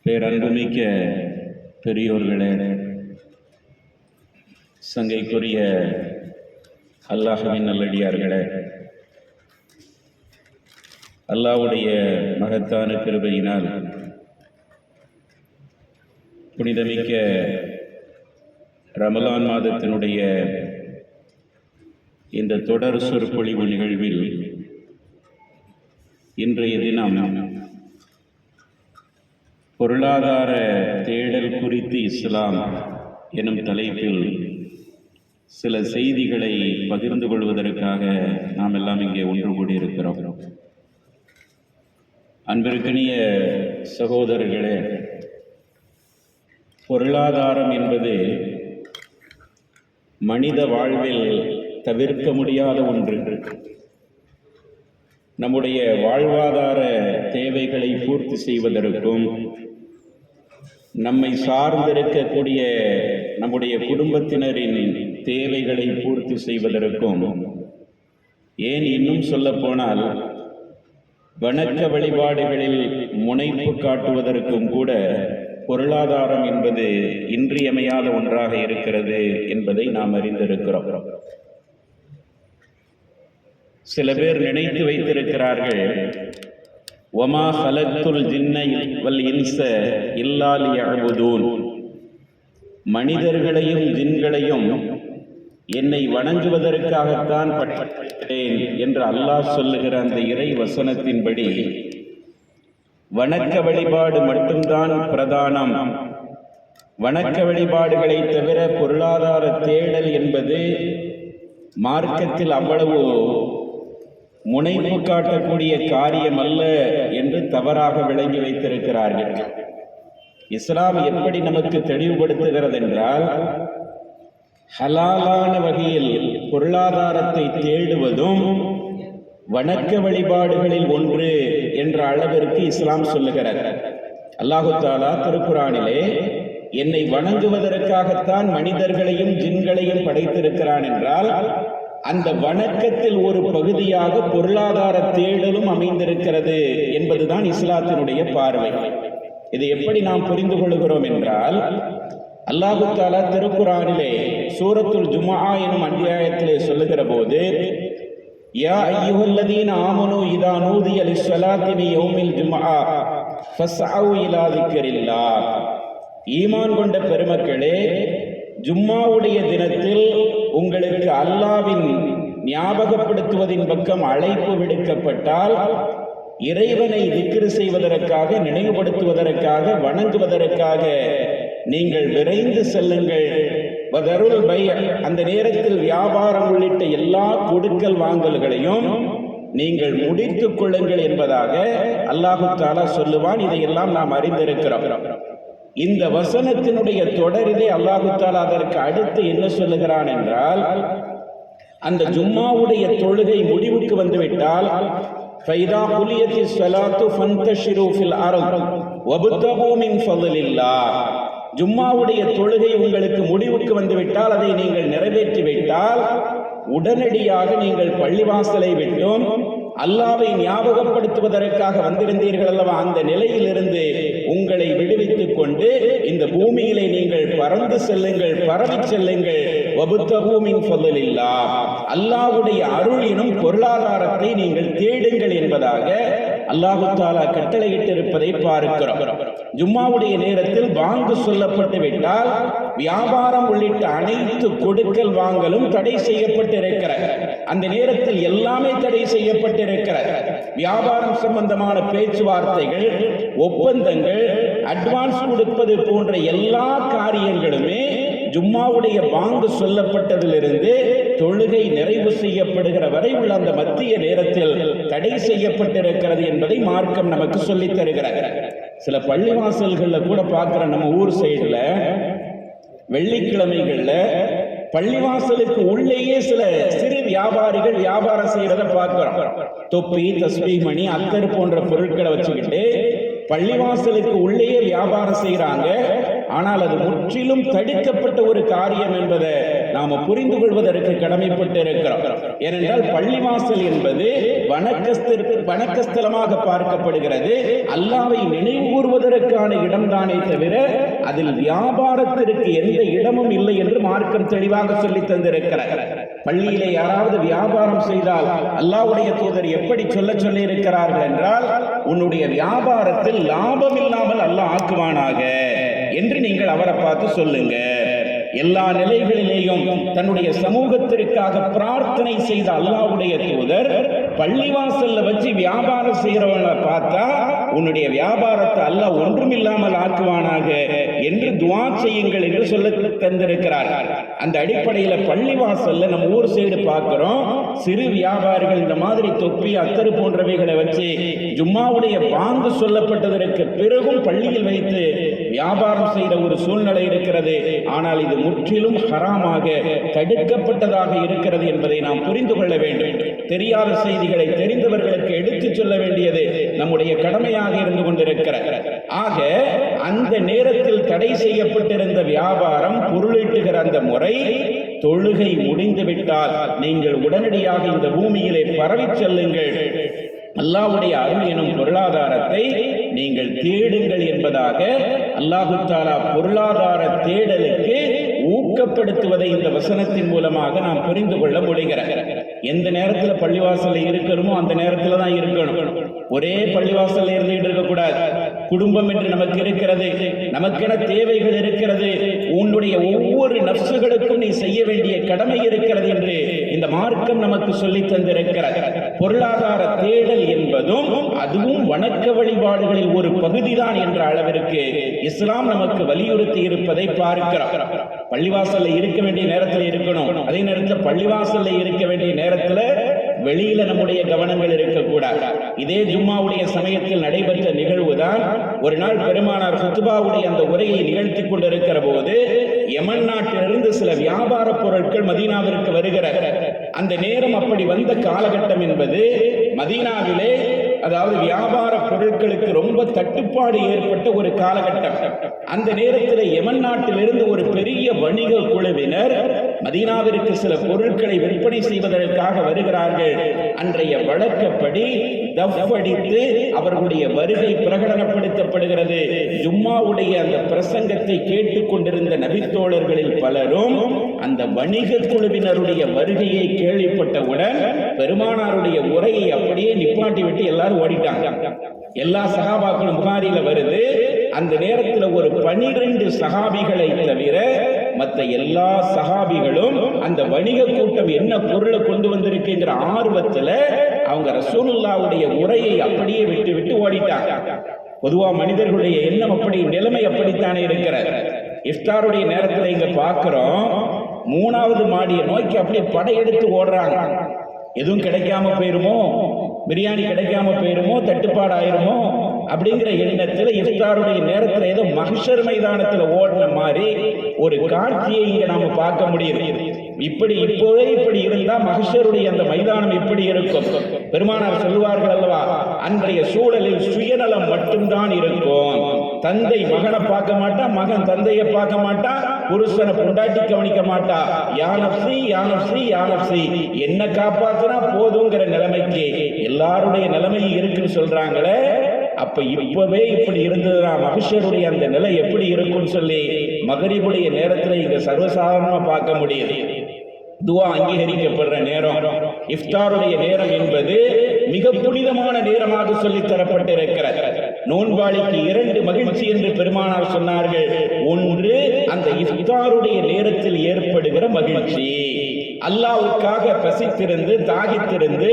பேரன்புமிக்க பெரியோர்களே, சங்கைக்குரிய அல்லாஹ்வின் நல்லடியார்களே, அல்லாஹ்வுடைய மகத்தான கிருபையினால் புனிதமிக்க ரமலான் மாதத்தினுடைய இந்த தொடர் சொற்பொழிவு நிகழ்வில் இன்றைய தினம் பொருளாதார தேடல் குறித்து இஸ்லாம் எனும் தலைப்பில் சில செய்திகளை பகிர்ந்து கொள்வதற்காக நாம் எல்லாம் இங்கே ஒன்று கூடியிருக்கிறோம். அன்பிற்கினிய சகோதரர்களே, பொருளாதாரம் என்பது மனித வாழ்வில் தவிர்க்க முடியாத ஒன்று. நம்முடைய வாழ்வாதார தேவைகளை பூர்த்தி செய்வதற்கும் நம்மை சார்ந்திருக்கக்கூடிய நம்முடைய குடும்பத்தினரின் தேவைகளை பூர்த்தி செய்வதற்கும், ஏன் இன்னும் சொல்லப்போனால் வணக்க வழிபாடுகளில் முனைப்பு காட்டுவதற்கும் கூட பொருளாதாரம் என்பது இன்றியமையாத ஒன்றாக இருக்கிறது என்பதை நாம் அறிந்திருக்கிறோம். சில பேர் நினைத்து வைத்திருக்கிறார்கள், வமா ஹலத்துல் ஜின்ன வல் இன்ஸ இல்லா லியஅ்புதூன், மனிதர்களையும் ஜின்களையும் என்னை வணங்குவதற்காகத்தான் படைத்தேன் என்று அல்லாஹ் சொல்லுகிற அந்த இறை வசனத்தின்படி வணக்க வழிபாடு மட்டும்தான் பிரதானம். வணக்க வழிபாடுகளை தவிர பொருளாதார தேடல் என்பது மார்க்கத்தில் அவ்வளவு முனைப்பு காட்டக்கூடிய காரியம் அல்ல என்று தவறாக விளங்கி வைத்திருக்கிறார்கள். இஸ்லாம் எப்படி நமக்கு தெளிவுபடுத்துகிறது என்றால், ஹலாலான வகையில் பொருளாதாரத்தை தேடுவதும் வணக்க வழிபாடுகளில் ஒன்று என்ற அளவிற்கு இஸ்லாம் சொல்லுகிறது. அல்லாஹு தஆலா திருக்குர்ஆனிலே என்னை வணங்குவதற்காகத்தான் மனிதர்களையும் ஜின்களையும் படைத்திருக்கிறான் என்றால், அந்த வணக்கத்தில் ஒரு பகுதியாக பொருளாதார தேடலும் அமைந்திருக்கிறது என்பதுதான் இஸ்லாத்தினுடைய பார்வை. இதை எப்படி நாம் புரிந்து கொள்கிறோம் என்றால், அல்லாஹு தஆலா திருக்குர்ஆனிலே சூரத்துல் ஜும்ஆ எனும் அத்தியாயத்திலே சொல்லுகிற போது, யா அய்யுஹல்லதீன ஆமனூ இதா நூதிய லிஸ்ஸலாத்தி மின் யௌமில் ஜும்ஆ ஃபஸ்அவு இலா திக்ரில்லாஹ், ஈமான் கொண்ட பெருமக்களே, ஜும்மாவுடைய தினத்தில் உங்களுக்கு அல்லாஹ்வின் ஞாபகப்படுத்துவதின் பக்கம் அழைப்பு விடுக்கப்பட்டால் இறைவனை திக்ர் செய்வதற்காக, நினைவுபடுத்துவதற்காக, வணங்குவதற்காக நீங்கள் விரைந்து செல்லுங்கள். வதருல் பை, அந்த நேரத்தில் வியாபாரம் உள்ளிட்ட எல்லா கொடுக்கல் வாங்கல்களையும் நீங்கள் முடித்துக் கொள்ளுங்கள் என்பதாக அல்லாஹு தஆலா சொல்லுவான். இதையெல்லாம் நாம் அறிந்திருக்கிறோம். இந்த வசனத்தினுடைய தொடரிலே அல்லாஹு தஆலா அதற்கு அடுத்து என்ன சொல்லுகிறான் என்றால், அந்த ஜும்மாவுடைய தொழுகை முடிவுக்கு வந்துவிட்டால், ஃபைதா குலியத்திஸ் ஸலாத்து ஃபன்தஷிரு ஃபில் அர்த் வப்தகு மின் ஃபضலில்லாஹ், ஜும்மாவுடைய தொழுகை உங்களுக்கு முடிவுக்கு வந்துவிட்டால், அதை நீங்கள் நிறைவேற்றி விட்டால் உடனடியாக நீங்கள் பள்ளிவாசலை விட்டும் அல்லாஹ்வை ஞாபகப்படுத்துவதற்காக வந்திருந்தீர்கள் அல்லவா, அந்த நிலையிலிருந்து உங்களை விடுவித்துக் கொண்டு இந்த பூமியிலே நீங்கள் பறந்து செல்லுங்கள், பரவி செல்லுங்கள். வப்தகு மின் ஃபضலில்லாஹ், அல்லாஹ்வுடைய அருள் எனும் பொருளாதாரத்தை நீங்கள் தேடுங்கள் என்பதாக அல்லாஹு தஆலா கட்டளையிட்டிருப்பதை பார்க்கிறோம். ஜும்மாவுடைய நேரத்தில் பாங்கு சொல்லப்பட்டு விட்டால் வியாபாரம் உள்ளிட்ட அனைத்து கொடுக்கல் வாங்கலும் தடை செய்யப்பட்டிருக்கிறது. அந்த நேரத்தில் எல்லாமே தடை செய்யப்பட்டிருக்கிறது. வியாபாரம் சம்பந்தமான பேச்சுவார்த்தைகள், ஒப்பந்தங்கள், அட்வான்ஸ் கொடுப்பது போன்ற எல்லா காரியங்களுமே ஜும்மாவுடைய பாங்கு சொல்லப்பட்டதிலிருந்து தொழுகை நிறைவு செய்யப்படுகிற வரை உள்ள அந்த மத்திய நேரத்தில் தடை செய்யப்பட்டிருக்கிறது என்பதை மார்க்கம் நமக்கு சொல்லித் தருகிறது. சில பள்ளிவாசல்கள்ல கூட பார்க்கிற நம்ம ஊர் சைடுல வெள்ளிக்கிழமைகள்ல பள்ளிவாசலுக்கு உள்ளேயே சில சிறு வியாபாரிகள் வியாபாரம் செய்யறத பார்க்கிறோம். தொப்பி, தஸ்பீஹ், மணி, அத்தர் போன்ற பொருட்களை வச்சுக்கிட்டு பள்ளிவாசலுக்கு உள்ளே வியாபாரம் செய்யறாங்க. ஆனால் அது முற்றிலும் தடுக்கப்பட்ட ஒரு காரியம் என்பதை நாம புரிந்து கொள்வதற்கு கடமைப்பட்டு இருக்கிறோம். ஏனென்றால் பள்ளிவாசல் என்பது வணக்கஸ்தலமாக பார்க்கப்படுகிறது. அல்லாஹ்வை நினைவு கூறுவதற்கான இடம்தானே தவிர அதில் வியாபாரத்திற்கு எந்த இடமும் இல்லை என்று மார்க்கம் தெளிவாக சொல்லி தந்திருக்கிறார். பள்ளியிலே யாராவது வியாபாரம் செய்தால் அல்லாஹ்வுடைய தூதர் எப்படி சொல்லி இருக்கிறார்கள் என்றால், உன்னுடைய வியாபாரத்தில் லாபம் இல்லாமல் அல்லாஹ் ஆக்குவானாக என்று நீங்கள் அவரை பார்த்து சொல்லுங்க. எல்லா நிலைகளிலேயும் தன்னுடைய சமூகத்திற்காக பிரார்த்தனை செய்த அல்லாஹ்வுடைய தூதர் பள்ளிவாசல்ல வச்சு வியாபாரம் செய்யறவனை பார்த்தா உன்னுடைய வியாபாரத்தை அல்லாஹ் ஒன்றுமில்லாமல் ஆக்குவானாக என்று துஆ செய்யுங்கள் என்று சொல்ல தந்திருக்கிறார். அந்த அடிப்படையில் பள்ளிவாசல்ல நம்ம ஊர் சைடு பார்க்கிறோம், சிறு வியாபாரிகள் இந்த மாதிரி தொப்பி அத்தரு போன்றவைகளை வச்சு ஜும்மாவுடைய பாங்கு சொல்லப்பட்டதற்கு பிறகும் பள்ளியில் வைத்து வியாபாரம் செய்த ஒரு சூழ்நிலை இருக்கிறது. ஆனால் இது முற்றிலும் ஹராமாக தடுக்கப்பட்டதாக இருக்கிறது என்பதை நாம் புரிந்து கொள்ள வேண்டும். தெரியாத செய்திகளை தெரிந்தவர்களுக்கு எடுத்துச் சொல்ல வேண்டியது நம்முடைய கடமையாக இருந்து கொண்டிருக்கிறது. ஆக அந்த நேரத்தில் தடை செய்யப்பட்டிருந்த வியாபாரம், பொருளீட்டுகிற அந்த முறை, தொழுகை முடிந்துவிட்டால் நீங்கள் உடனடியாக இந்த பூமியிலே பரவி செல்லுங்கள், அல்லாஹ்வுடைய அருள் எனும் பொருளாதாரத்தை நீங்கள் தேடுங்கள் என்பதாக அல்லாஹு தஆலா பொருளாதார தேடலுக்கு ஊக்கப்படுத்துவதை இந்த வசனத்தின் மூலமாக நாம் புரிந்து கொள்ள முடிகிறது. எந்த நேரத்தில் பள்ளிவாசல்ல இருக்கிறோமோ அந்த நேரத்தில் தான் இருக்கணும். ஒரே பள்ளிவாசல்ல இருந்துகிட்டு இருக்கக்கூடாது. குடும்பம் என்று நமக்கு இருக்கிறது, நமக்கென தேவைகள் இருக்கிறது, உன்னுடைய ஒவ்வொரு நஃப்சுகளுக்கும் நீ செய்ய வேண்டிய கடமை இருக்கிறது என்று இந்த மார்க்கம் நமக்கு சொல்லி தந்திருக்கிறது. பொருளாதார தேடல் என்பதும் அதுவும் வணக்க வழிபாடுகளில் ஒரு பகுதிதான் என்ற அளவிற்கு இஸ்லாம் நமக்கு வலியுறுத்தி இருப்பதை பார்க்கிறோம். பள்ளிவாசல்ல இருக்க வேண்டிய நேரத்தில் இருக்கணும், அதே நேரத்தில் பள்ளிவாசல்ல இருக்க வேண்டிய நேரத்தில் வெளியில நம்முடைய கவனங்கள் இருக்கக்கூடாது. இதே ஜும்மாவுடைய சமயத்தில் நடைபெற்ற நிகழ்வுதான். ஒரு நாள் பெருமானார் குத்பாவுடைய அந்த உரையை நிகழ்த்தி கொண்டிருக்கிற போது யமன் நாட்டிலிருந்து சில வியாபார பொருட்கள் மதீனாவிற்கு வருகிறது. அந்த நேரம் அப்படி வந்த காலகட்டம் என்பது மதீனாவிலே, அதாவது வியாபார பொருட்களுக்கு ரொம்ப தட்டுப்பாடு ஏற்பட்ட ஒரு காலகட்டம். அந்த நேரத்தில் யமன் நாட்டிலிருந்து ஒரு பெரிய வணிக குழுவினர் மதீனாவிற்கு சில பொருட்களை விற்பனை செய்வதற்காக வருகிறார்கள். அன்றைய வழக்கப்படி தஃப் அடித்து அவர்களுடைய வருகை பிரகடனப்படுத்தப்படுகிறது. ஜும்மாவுடைய அந்த பிரசங்கத்தை கேட்டுக்கொண்டிருந்த நபித்தோழர்களில் பலரும் அந்த வணிக குழுவினருடைய வருகையை கேள்விப்பட்டவுடன் பெருமானாருடைய உரையை அப்படியே நிப்பாட்டி விட்டு எல்லாரும் ஓடிட்டாங்க. எல்லா சஹாபாக்களும் புகாரில வருது. அந்த நேரத்தில் ஒரு 12 சஹாபிகளை தவிர மற்ற எல்லா சஹாபிகளும் அந்த வணிக கூட்டம் என்ன பொருளை கொண்டு வந்திருக்குங்கிற ஆர்வத்தில் அவங்க ரசூலுல்லாஹ்வுடைய உரையை அப்படியே விட்டு விட்டு ஓடிட்டாங்க. பொதுவா மனிதர்களுடைய எண்ணம் அப்படி, நிலைமை அப்படித்தானே இருக்கிறது. இஃப்தாருடைய நேரத்தில் இங்க பார்க்கிறோம், 3வது மாடியை நோக்கி அப்படியே படையெடுத்து ஓடுறாங்க. எதுவும் கிடைக்காம போயிருமோ, பிரியாணி கிடைக்காம போயிருமோ, தட்டுப்பாடு ஆயிருமோ அப்படிங்கிற எண்ணத்தில் இஃப்தாருடைய நேரத்தில் ஏதோ மஹ்ஷர் மைதானத்தில் ஓடின மாதிரி ஒரு காட்சியை இங்க நாம பார்க்க முடியுது. இப்போவே இப்படி இருந்தா மஹ்ஷருடைய அந்த மைதானம் எப்படி இருக்கும்? பெருமானார் சொல்லுவார்கள் அல்லவா, அன்றைய சூழலில் சுயநலம் மட்டும்தான் இருக்கும். தந்தை மகனை பார்க்க மாட்டா, மகன் தந்தையை பார்க்க மாட்டா, புருஷனை பொண்டாட்டி கவனிக்க மாட்டா. யானப்சி யானப்சி யானப்சி, என்ன காப்பாத்தினா போதுங்கிற நிலைமைக்கு எல்லாருடைய நிலைமையும் இருக்குன்னு சொல்றாங்களே. அப்ப இப்பவே இப்படி இருந்ததுனா மஹ்ஷருடைய அந்த நிலை எப்படி இருக்கும்னு சொல்லி மகரிபுடைய நேரத்தில் இங்க சர்வசாதாரணமா பார்க்க முடியுது. துஆ அங்கீகரிக்கப்படுற நேரம், இஃப்தாருடைய நேரம் என்பது மிக புனிதமான நேரமாக சொல்லி தரப்பட்டிருக்கிறது. நோன்பாளிக்கு 2 மகிழ்ச்சி என்று பெருமானார் சொன்னார்கள். ஒன்று, அந்த இஃப்தாருடைய நேரத்தில் ஏற்படுகிற மகிழ்ச்சி. அல்லாஹ்வுக்காக பசித்திருந்து தாகித்திருந்து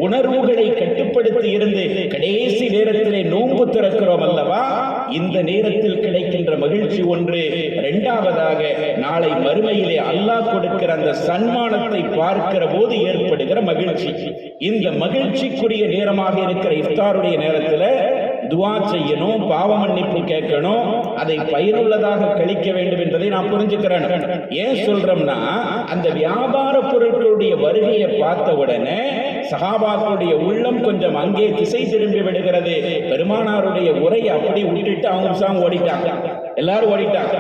உணர்வுகளை கட்டுப்படுத்தி இருந்து கடைசி நேரத்திலே நோன்பு திறக்கிறோம் அல்லவா, இந்த நேரத்தில் கிடைக்கின்ற மகிழ்ச்சி ஒன்று. 2வதாக, நாளை மறுமையிலே அல்லாஹ் கொடுக்கிற அந்த சன்மானத்தை பார்க்கிற போது ஏற்படுகிற மகிழ்ச்சி. இந்த மகிழ்ச்சிக்குரிய நேரமாக இருக்கிற இஃப்தாருடைய நேரத்தில் துஆ செய்யணும், பாவ மன்னிப்பு கேட்கணும், அதை பயனுள்ளதாக கழிக்க வேண்டும் என்பதை நான் புரிஞ்சுக்கிறேன். ஏன் சொல்றோம்னா, அந்த வியாபார பொருட்களுடைய வருகையை பார்த்த உடனே சஹாபாக்களுடைய உள்ளம் கொஞ்சம் அங்கே திசை திரும்பி விடுகிறது. பெருமானாருடைய உரையை அப்படி விட்டுட்டு அவங்க ஓடிட்டாங்க, எல்லாரும் ஓடிட்டாங்க.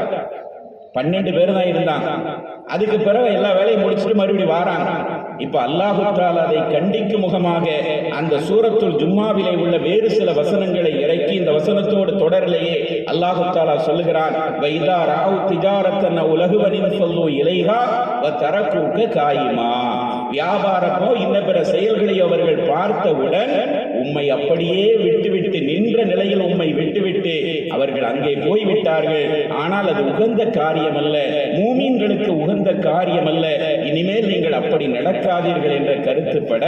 12 பேர் தான் இருந்தாங்க. அதுக்கு பிறகு எல்லா வேலையும் முடிச்சுட்டு மறுபடியும் வாராங்க. இப்ப அல்லாஹு தஆலா அதை கண்டிக்கும் முகமாக அந்த சூரத்துல் ஜும்மாவிலே உள்ள வேறு சில வசனங்களை இறக்கி இந்த வசனத்தோடு தொடரிலேயே அல்லாஹு தஆலா சொல்லுகிறான், வைதா ராவு திஜாரத்தன் உலகுவனின் சொல்லு இலைஹா வ தரக்கூக்க காயிமா. வியாபாரமோ இன்ன பிற செயல்களை அவர்கள் பார்த்தவுடன் உம்மை அப்படியே விட்டுவிட்டு நின்ற நிலையில் உம்மை விட்டுவிட்டு அவர்கள் அங்கே போய்விட்டார்கள். ஆனால் அது உகந்த காரியம் அல்ல, மூமீன்களுக்கு உகந்த காரியம் அல்ல. இனிமேல் நீங்கள் அப்படி நடக்காதீர்கள் என்ற கருத்துப்பட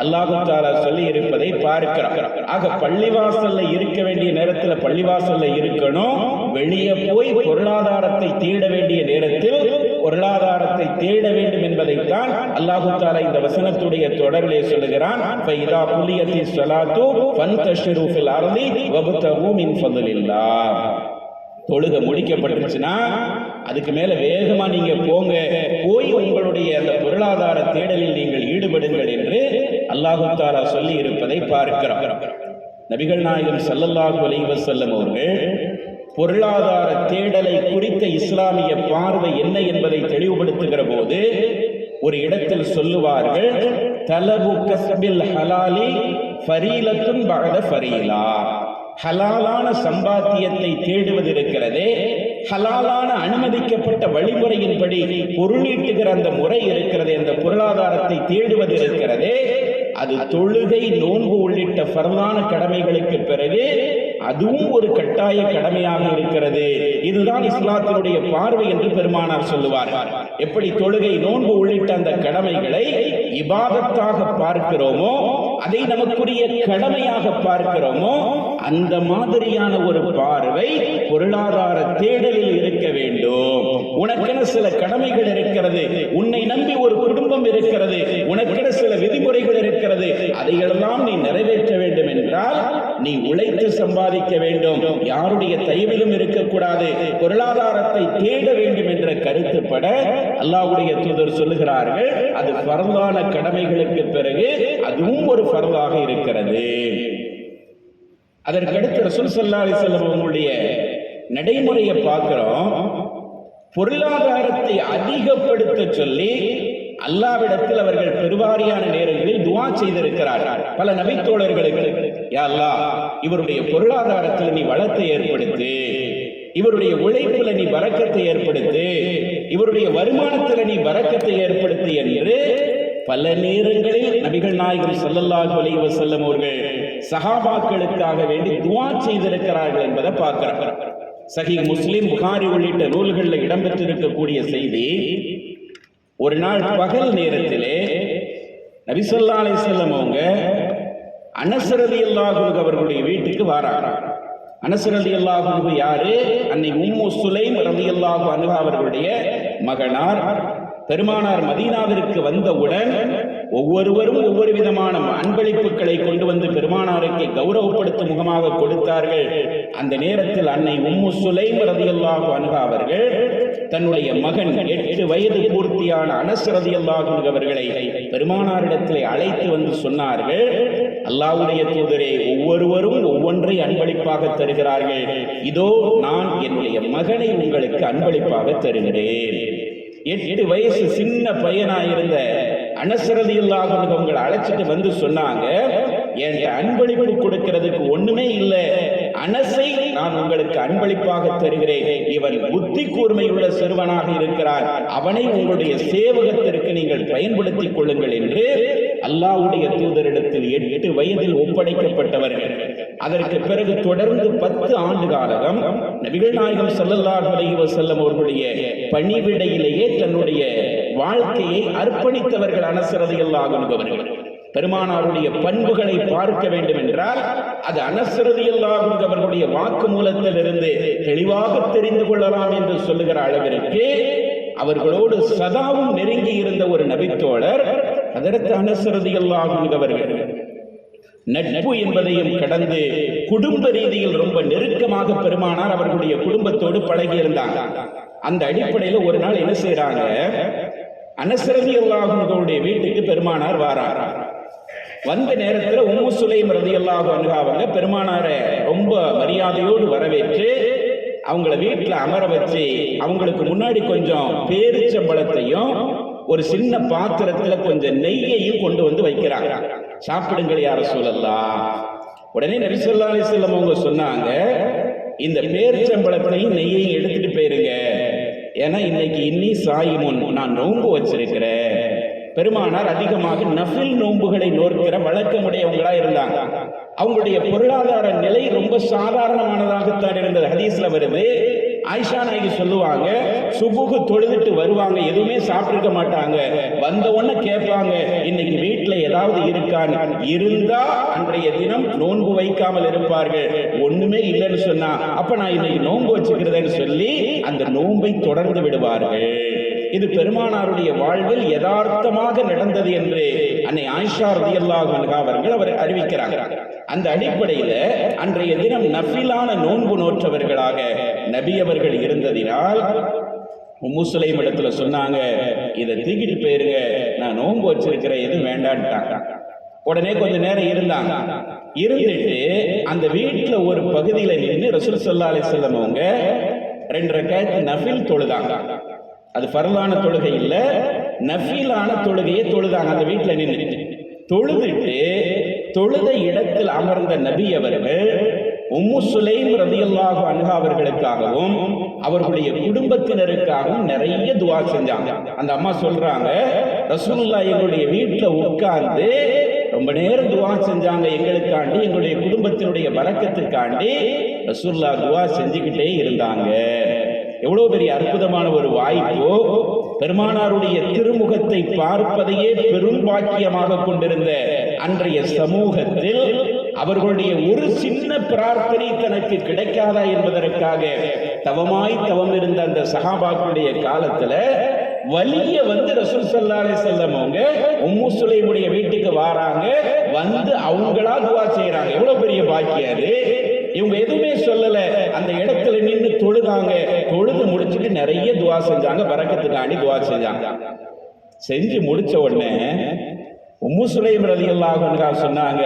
அல்லாஹ் தஆலா சொல்லி இருப்பதை பார்க்கிறோம். ஆக பள்ளிவாசல்ல இருக்க வேண்டிய நேரத்தில் பள்ளிவாசல்ல இருக்கணும். வெளியே போய் பொருளாதாரத்தை தேட வேண்டிய நேரத்தில் பொருளாதாரத்தை தேட வேண்டும் என்பதைத்தான் அல்லாஹ் தஆலா இந்த வசனத்துடைய தொடரிலே சொல்லுகிறான். ஃபைதா குலியத்தி ஸலாத்து ஃபன்தஷிரு ஃபில் அர்தி வப்தகு மின் ஃபضலில்லாஹ். தொழுகை முடிக்கப்பட்டுச்சுன்னா அதுக்கு மேல வேகமா நீங்க போங்க, போய் உங்களுடைய அந்த பொருளாதார தேடலில் நீங்கள் ஈடுபடுங்கள் என்று அல்லாஹ் தஆலா சொல்லி இருப்பதை பார்க்கிறோம். நபிகள் நாயகம் ஸல்லல்லாஹு அலைஹி வஸல்லம் அவர்கள் பொருளாதார தேடலை குறித்த இஸ்லாமிய பார்வை என்ன என்பதை தெளிவுபடுத்துகிற போது ஒரு இடத்தில் சொல்லுவார்கள், தலபு கஸ்பில் ஹலாலி ஃபரீலத்துன் பஅத ஃபரீலா. ஹலாலான சம்பாத்தியத்தை தேடுவது இருக்கிறதே, ஹலாலான அனுமதிக்கப்பட்ட வழிமுறையின்படி பொருளீட்டுகிற அந்த முறை இருக்கிறதே, அந்த பொருளாதாரத்தை தேடுவது இருக்கிறதே, அது தொழுகை, நோன்பு உள்ளிட்ட ஃபர்லான கடமைகளுக்கு பிறகு அதுவும் ஒரு கட்டாய கடமையாக இருக்கிறது. இதுதான் இஸ்லாத்தினுடைய பார்வை என்று பெருமானார் சொல்லுவார். எப்படி தொழுகை, நோன்பு உள்ளிட்ட அந்த கடமைகளை இபாதத்தாக பார்க்கிறோமோ, அதை நமக்குரிய கடமையாக பார்க்கிறோமோ, அந்த மாதிரியான ஒரு பார்வை பொருளாதார தேடலில் இருக்க வேண்டும். உனக்கென சில கடமைகள் இருக்கிறது, உன்னை நம்பி ஒரு குடும்பம் இருக்கிறது, உனக்கென சில விதிமுறைகள் இருக்கிறது, அதையெல்லாம் நீ நிறைவேற்ற வேண்டும் என்றால் நீ உழைத்து சம்பாதிக்க வேண்டும், யாருடைய தயவிலும் இருக்கக்கூடாது, பொருளாதாரத்தை தேட வேண்டும் என்ற கருத்துப்பட அல்லாஹ்வுடைய தூதர் சொல்லுகிறார்கள், அது ஃபர்லான கடமைகளுக்கு பிறகு அதுவும் ஒரு ஃபர்லாக இருக்கிறது. அதற்கடுத்து ரசூல் ஸல்லல்லாஹு அலைஹி வஸல்லம் அவர்களுடைய நடைமுறையை பார்க்கிறோம். பொருளாதாரத்தை அதிகப்படுத்த சொல்லி அல்லாஹ்விடத்தில் அவர்கள் பெருவாரியான நேரங்களில் துஆ செய்திருக்கிறார்கள். பல நபித்தோழர்களுக்கு, யா அல்லாஹ், இவருடைய பொருளாதாரத்தில் நீ வளத்தை ஏற்படுத்து, இவருடைய உழைப்புல நீ பரக்கத்தை ஏற்படுத்து, இவருடைய வருமானத்தில் நீ பரக்கத்தை ஏற்படுத்து என்று பல நேரங்களில் நபிகள் நாயகம் ஸல்லல்லாஹு அலைஹி வஸல்லம் அவர்கள் சஹாபாக்களுக்காக வேண்டி துஆ செய்திருக்கிறார்கள் என்பதை பார்க்கிறோம். சஹீஹ் முஸ்லிம், புகாரி உள்ளிட்ட நூல்களில் இடம்பெற்றிருக்கக்கூடிய செய்தி, ஒரு நாள் பகல் நேரத்திலே நபி ஸல்லல்லாஹு அலைஹி வஸல்லம் அவங்க அனஸ் ரலியல்லாஹு அன்ஹு அவர்களுடைய வீட்டுக்கு வராங்க. அனஸ் ரலியல்லாஹு அன்ஹு யாரு? அன்னை உம்மு சுலைம் ரலியல்லாஹு அன்ஹா அவர்களுடைய மகனார். பெருமானார் மதீனாவிற்கு வந்தவுடன் ஒவ்வொருவரும் ஒவ்வொரு விதமான அன்பளிப்புகளை கொண்டு வந்து பெருமானாருக்கு கௌரவப்படுத்தும் முகமாக கொடுத்தார்கள். அந்த நேரத்தில் அன்னை உம்மு சுலைம் ரலியல்லாஹு அன்ஹா அவர்கள் தன்னுடைய மகன் 8 வயது பூர்த்தியான அனஸ் ரலியல்லாஹு அன்ஹு அவர்களை பெருமானாரிடத்திலே அழைத்து வந்து சொன்னார்கள், அல்லாஹ்வுடைய தூதரே, ஒவ்வொருவரும் ஒவ்வொன்றை அன்பளிப்பாக தருகிறார்கள், இதோ நான் என்னுடைய மகனை உங்களுக்கு அன்பளிப்பாக தருகிறேன். 8 வயசு சின்ன பையனாயிருந்த அனஸ் ரலியல்லாஹு அன்ஹு அவங்களை அழைச்சிட்டு வந்து சொன்னாங்க, என்கிட்ட அன்பளிப்பு கொடுக்கிறதுக்கு ஒண்ணுமே இல்லை, அனஸை நான் உங்களுக்கு அன்பளிப்பாக தருகிறேன், இவன் புத்தி கூர்மையுள்ள சிறுவனாக இருக்கிறார், அவனை உங்களுடைய சேவகத்திற்கு நீங்கள் பயன்படுத்திக் கொள்ளுங்கள் என்று அல்லாஹ்வுடைய தூதரிடத்தில் 8 வயதில் ஒப்படைக்கப்பட்டவர்கள். அதற்கு பிறகு தொடர்ந்து 10 ஆண்டு காலம் நபிகள் நாயகம் ஸல்லல்லாஹு அலைஹி வஸல்லம் அவர்களுடைய பணிவிடையிலேயே தன்னுடைய வாழ்க்கையை அர்ப்பணித்தவர்கள் அனஸ் ரலியல்லாஹு அன்ஹு அவர்கள். பெருமானாருடைய பண்புகளை பார்க்க வேண்டும் என்றால் அது அனஸ் ரலியல்லாஹு அன்ஹு அவர்களுடைய வாக்கு மூலத்திலிருந்து தெளிவாக தெரிந்து கொள்ளலாம் என்று சொல்லுகிற அளவிற்கு அவர்களோடு சதாவும் நெருங்கி இருந்த ஒரு நபித்தோழர் ஹஜ்ரத் அனஸ் ரலியல்லாஹு அன்ஹு அவர்கள். நட்பு என்பதையும் கடந்து குடும்ப ரீதியில் ரொம்ப நெருக்கமாக பெருமானார் அவர்களுடைய குடும்பத்தோடு பழகி இருந்தாங்க. அந்த அடிப்படையில் ஒரு நாள் என்ன செய்யறாங்க, அனஸ் ரலியல்லாஹு அன்ஹுவுடைய வீட்டுக்கு பெருமானார் வாரார். வந்த நேரத்தில் உம்மு சுலைம் ரலியல்லாஹு அன்ஹா அவங்க பெருமானாரை ரொம்ப மரியாதையோடு வரவேற்று அவங்கள வீட்டில் அமர வச்சு அவங்களுக்கு முன்னாடி கொஞ்சம் பேரிச்சம்பழத்தையும் ஒரு சின்ன பாத்திரத்துல கொஞ்சம் நெய்யையும் கொண்டு வந்து வைக்கிறாங்க. சாப்பிடுங்கள் யா ரசூலல்லாஹ். உடனே நபி ஸல்லல்லாஹு அலைஹி வஸல்லம் அவங்க சொன்னாங்க, இந்த பேரிச்சம்பழத்தையும் நெய்யையும் எடுத்துட்டு போயிருங்க, ஏன்னா இன்னைக்கு இன்னி சாயிமுன், நான் நோன்பு வச்சிருக்கிறேன். பெருமானார் அதிகமாக நஃபில் நோன்புகளை நோக்கிற வழக்கமுடையவங்களா இருந்தாங்க. அவங்களுடைய பொருளாதார நிலை ரொம்ப சாதாரணமானதாகத்தான் இருந்தது. ஹதீஸ்ல வருது, ஆயிஷா நாயகி சொல்லுவாங்க, சுபுகு தொழுதுட்டு வருவாங்க, எதுவுமே சாப்பிட்டிருக்க மாட்டாங்க. வந்த உடனே கேட்பாங்க, இன்னைக்கு வீட்டுல ஏதாவது இருக்கான்னு. இருந்தா அன்றைய தினம் நோன்பு வைக்காமல் இருப்பார்கள். ஒண்ணுமே இல்லைன்னு சொன்னா, அப்ப நான் இன்னைக்கு நோன்பு வச்சுக்கிறேன்னு சொல்லி அந்த நோன்பை தொடர்ந்து விடுவார்கள். இது பெருமானாருடைய வாழ்வில் யதார்த்தமாக நடந்தது என்று அன்னை ஆயிஷா ரலியல்லாஹு அன்ஹா அவர்கள் அறிவிக்கிறாங்க. அந்த அடிப்படையில் அன்றைய தினம் நஃபிலான நோன்பு நோற்றவர்களாக நபி அவர்கள் இருந்ததினால் உம்மு சுலைம் இடத்துல சொன்னாங்க, இதை தூக்கிட்டு போயிருங்க, நான் நோன்பு வச்சிருக்கிறேன், எதுவும் வேண்டான்ட்டாங்க. உடனே கொஞ்ச நேரம் இருந்தாங்க. இருந்துட்டு அந்த வீட்டுல ஒரு பகுதியில நின்று ரசூல் ஸல்லல்லாஹு அலைஹி வஸல்லம் அவங்க 2 ரக்காத் நஃபில் தொழுதாங்க. அது ஃபர்லான தொழுகை இல்ல, நஃபிலான தொழுகையை தொழுதாங்க. அந்த வீட்டுல நின்று தொழுதுட்டு தொழுத இடத்தில் அமர்ந்த நபி அவர்கள் உம்மு சுலைம் ரலியல்லாஹு அன்ஹா அவர்களுக்காகவும் அவர்களுடைய குடும்பத்தினருக்காகவும் நிறைய துஆ செஞ்சாங்க. அந்த அம்மா சொல்றாங்க, ரசூலுல்லாஹ் எங்களுடைய வீட்டுல உட்கார்ந்து ரொம்ப நேரம் துஆ செஞ்சாங்க, எங்களுக்காண்டி, எங்களுடைய குடும்பத்தினுடைய பரக்கத்துக்காண்டி ரசூலுல்லாஹ் துஆ செஞ்சுக்கிட்டே இருந்தாங்க. எவ்வளவு பெரிய அற்புதமான ஒரு வாய்ப்போ! பெருமானாருடைய திருமுகத்தை பார்ப்பதையே பெரும் பாக்கியமாக கொண்டிருந்த அன்றைய சமூகத்தில் அவர்களுடைய ஒரு சின்ன பிரார்த்தனை தனக்கு கிடைக்காதா என்பதற்காக தவம் இருந்த அந்த சஹாபாக்களுடைய காலத்துல வலிய வந்து ரசூல் ஸல்லல்லாஹு அலைஹி வஸல்லம் அவங்க உம்மு சுலைமுடைய வீட்டுக்கு வராங்க, வந்து அவங்களா துஆ செய்யறாங்க. எவ்வளவு பெரிய பாக்கியம் அது! இவங்க எதுவுமே சொல்லல, அந்த இடத்துல நின்று தொழுதாங்க. தொழுது முடிச்சுட்டு நிறைய துஆ செஞ்சாங்க, பரக்கத்துக்காண்டி துஆ செஞ்சாங்க. செஞ்சு முடிச்ச உடனே உம்மு சுலைம் ரலியல்லாஹு அன்ஹா சொன்னாங்க,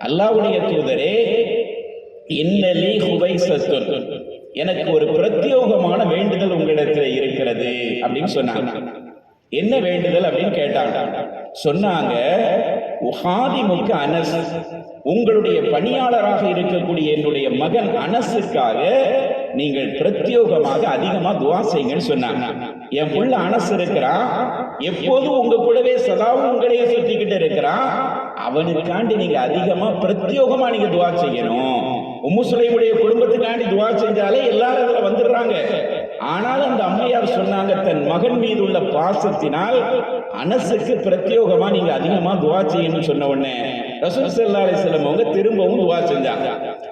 அல்லாஹ்வுடைய தூதரே, இன்னலி ஹுவைஸத்துன், எனக்கு ஒரு பிரத்யோகமான வேண்டுதல் உங்களிடத்தில் இருக்கிறது அப்படின்னு சொன்னாங்க. என்ன வேண்டுதல் அப்படின்னு கேட்டாங்க. சொன்னாங்க, உஹாதிமுக்கு அனஸ், உங்களுடைய பணியாளராக இருக்கக்கூடிய என்னுடைய மகன் அனஸுக்காக நீங்கள் பிரத்யோகமாக அதிகமா துஆ செய்யுங்கன்னு சொன்னாங்க. என் புள்ள அனஸ் இருக்கிறான், எப்போதும் உங்க கூடவே சதாவும் உங்களையே சுத்திக்கிட்டு இருக்கிறான், அவனுக்காண்டி நீங்க அதிகமா பிரத்யோகமா நீங்க துஆ செய்யணும். உம்மு சுலைமுடைய குடும்பத்துக்காண்டி துஆ செஞ்சாலே எல்லாரும் அதுல வந்துடுறாங்க. ஆனால் அந்த அம்மையார் சொன்னாங்க, தன் மகன் மீது உள்ள பாசத்தினால் அனஸுக்கு பிரத்யோகமா நீங்க அதிகமா துஆ செய்யணும்னு சொன்ன உடனே ரசூல் ஸல்லல்லாஹு அலைஹி வஸல்லம் அவங்க திரும்பவும் துஆ செஞ்சாங்க.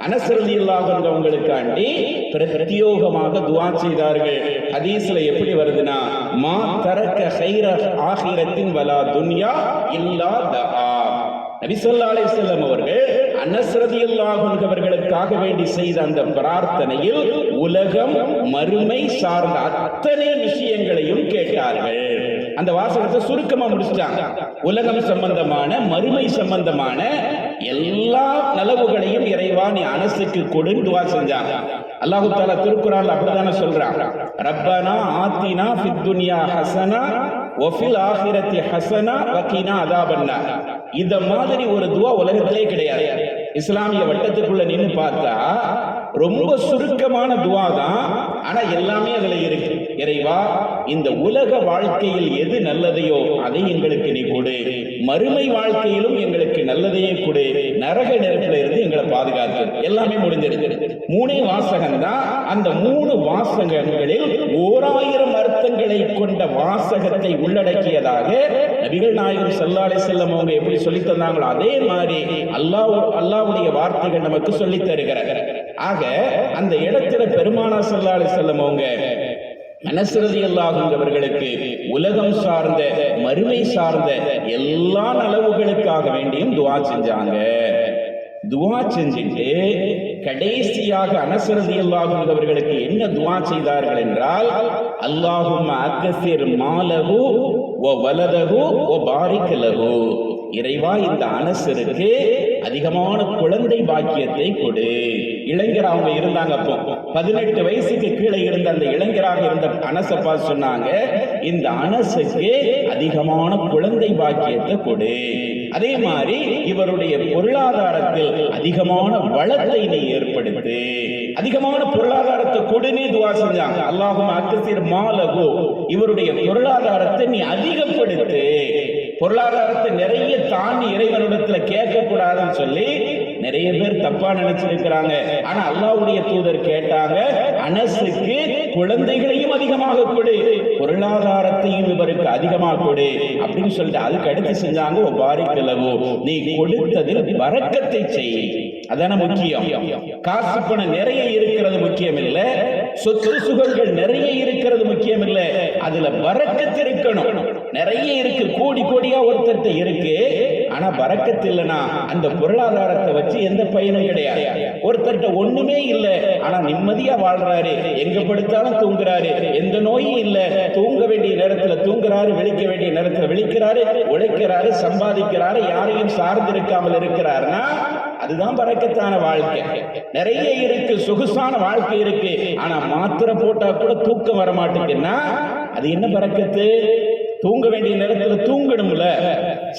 அனஸ் ரலியல்லாஹு அன்ஹு அவங்களுக்காண்டி பிரத்யோகமாக துஆ செய்தார்கள். ஹதீஸ்ல எப்படி வருதுன்னா, மா தரக்க கைர ஆகிரத்தின் வலா துன்யா இல்லா தஆ. நபி ஸல்லல்லாஹு அலைஹி வஸல்லம் அவர்கள் அனஸ் ரலியல்லாஹு அன்ஹு அவர்களுக்காக வேண்டி செய்த அந்த பிரார்த்தனையில் உலகம் மறுமை சார்ந்த அத்தனை விஷயங்களையும் கேட்டார்கள். அந்த வாசகத்தை சுருக்கமா முடிச்சிட்டாங்க. உலகம் சம்பந்தமான, மறுமை சம்பந்தமான எல்லா நலவுகளையும் இறைவா நீ அனஸுக்கு கொடுன்னு துஆ செஞ்சாங்க. அல்லாஹ் தஆலா திருக்குர்ஆன்ல அப்படிதானே சொல்றான், ரப்பனா ஆத்தினா ஃபித் துன்யா ஹஸனா வ ஃபில் ஆখিরাতি ஹஸனா வ கினா அஸாபன்னார். இந்த மாதிரி ஒரு துஆ உலகத்திலே கிடையாது. இஸ்லாமிய வட்டத்துக்குள்ள நின்று பார்த்தா ரொம்ப சுருக்கமான துஆ தான், ஆனா எல்லாமே அதுல இருக்கு. இறைவா, இந்த உலக வாழ்க்கையில் எது நல்லதையோ அதை எங்களுக்கு நீ கொடு, மறுமை வாழ்க்கையிலும் எங்களுக்கு நல்லதையே கொடு, நரக நெருப்பில இருந்து எங்களை பாதுகாத்து. எல்லாமே முடிஞ்சிருக்கு. 3 வாசகம் தான். அந்த 3 வாசகங்களில் 1000 அர்த்தங்களை கொண்ட வாசகத்தை உள்ளடக்கியதாக நபிகள் நாயகம் ஸல்லல்லாஹு அலைஹி வஸல்லம் அவங்க எப்படி சொல்லி தந்தாங்களோ அதே மாதிரி அல்லாஹ்வுடைய வார்த்தைகள் நமக்கு சொல்லி தருகிறார். ஆக அந்த இடத்துல பெருமானார் ஸல்லல்லாஹு அலைஹி வஸல்லம் அவங்க அனஸ் ரலியல்லாஹு அன்ஹு அவர்களுக்கு உலகம் சார்ந்த, மறுமை சார்ந்த எல்லா நலவுகளுக்காக வேண்டியும் துஆ செஞ்சாங்க. துஆ செஞ்சுட்டு கடைசியாக அனஸ் ரலியல்லாஹு அன்ஹு அவர்களுக்கு என்ன துஆ செய்தார்கள் என்றால், அல்லாஹும்ம அக்ஸிர் மாலஹு வ வலதஹு வ பாரிக் லஹு. இறைவா இந்த அனசருக்கு அதிகமான குழந்தை பாக்கியத்தை கொடு. இளைஞர் அவங்க இருந்தாங்க. அப்போ 18 வயசுக்கு கீழே இருந்த அந்த இளைஞராக இருந்த அனசப்பா சொன்னாங்க, இந்த அனசுக்கு அதிகமான குழந்தை பாக்கியத்தை கொடு. அதே மாதிரி இவருடைய பொருளாதாரத்தில் அதிகமான வளத்தை நீ ஏற்படுத்து, அதிகமான பொருளாதாரத்தை கொடுனே துவா செஞ்சாங்க. அல்லாஹும் அக்ஸிர் மாலகு, இவருடைய பொருளாதாரத்தை நீ அதிகப்படுத்து. பொருளாதாரத்தை நிறைய தாண்டி இறைவனிடத்துல கேட்க கூடாதுன்னு சொல்லி நிறைய பேர் தப்பா நினைச்சிருக்கிறாங்க. ஆனா அல்லாஹ்வுடைய தூதர் கேட்டாங்க, அனசுக்கு குழந்தைகளையும் அதிகமாக கொடு, பொருளாதாரத்தையும் இவருக்கு அதிகமாக கொடு அப்படின்னு சொல்லிட்டு அதுக்கு அடுத்து செஞ்சாங்க, பாரிக்கலவோ, நீ கொடுத்ததில் பரக்கத்தை செய். அதான முக்கியம். காசு பணம் நிறைய இருக்கிறது முக்கியம் இல்ல, சொத்து சுகங்கள் நிறைய இருக்கிறது முக்கியம் இல்ல, அதுல பரக்கத்து இருக்கணும். நிறைய இருக்கு, கோடி கோடியா ஒருத்தர்கிட்ட இருக்கு, ஆனா பரக்கத்து இல்லைன்னா அந்த பொருளாதாரத்தை வச்சு எந்த பயனும் கிடையாது. ஒருத்தர்கிட்ட ஒண்ணுமே இல்லை, ஆனா நிம்மதியா வாழ்றாரு, எங்க படுத்தாலும் தூங்குறாரு, எந்த நோயும் இல்ல, தூங்க வேண்டிய நேரத்துல தூங்குறாரு, விழிக்க வேண்டிய நேரத்துல விழிக்கிறாரு, உழைக்கிறாரு, சம்பாதிக்கிறாரு, யாரையும் சார்ந்து இருக்காமல் இருக்கிறாருன்னா அதுதான் பரக்கத்தான வாழ்க்கை. நிறைய இருக்கு, சொகுசான வாழ்க்கை இருக்கு, ஆனா மாத்திரை போட்டா கூட தூக்கம் வர மாட்டேங்குன்னா அது என்ன பரக்கத்து? தூங்க வேண்டிய நேரத்தில் தூங்கணும்ல,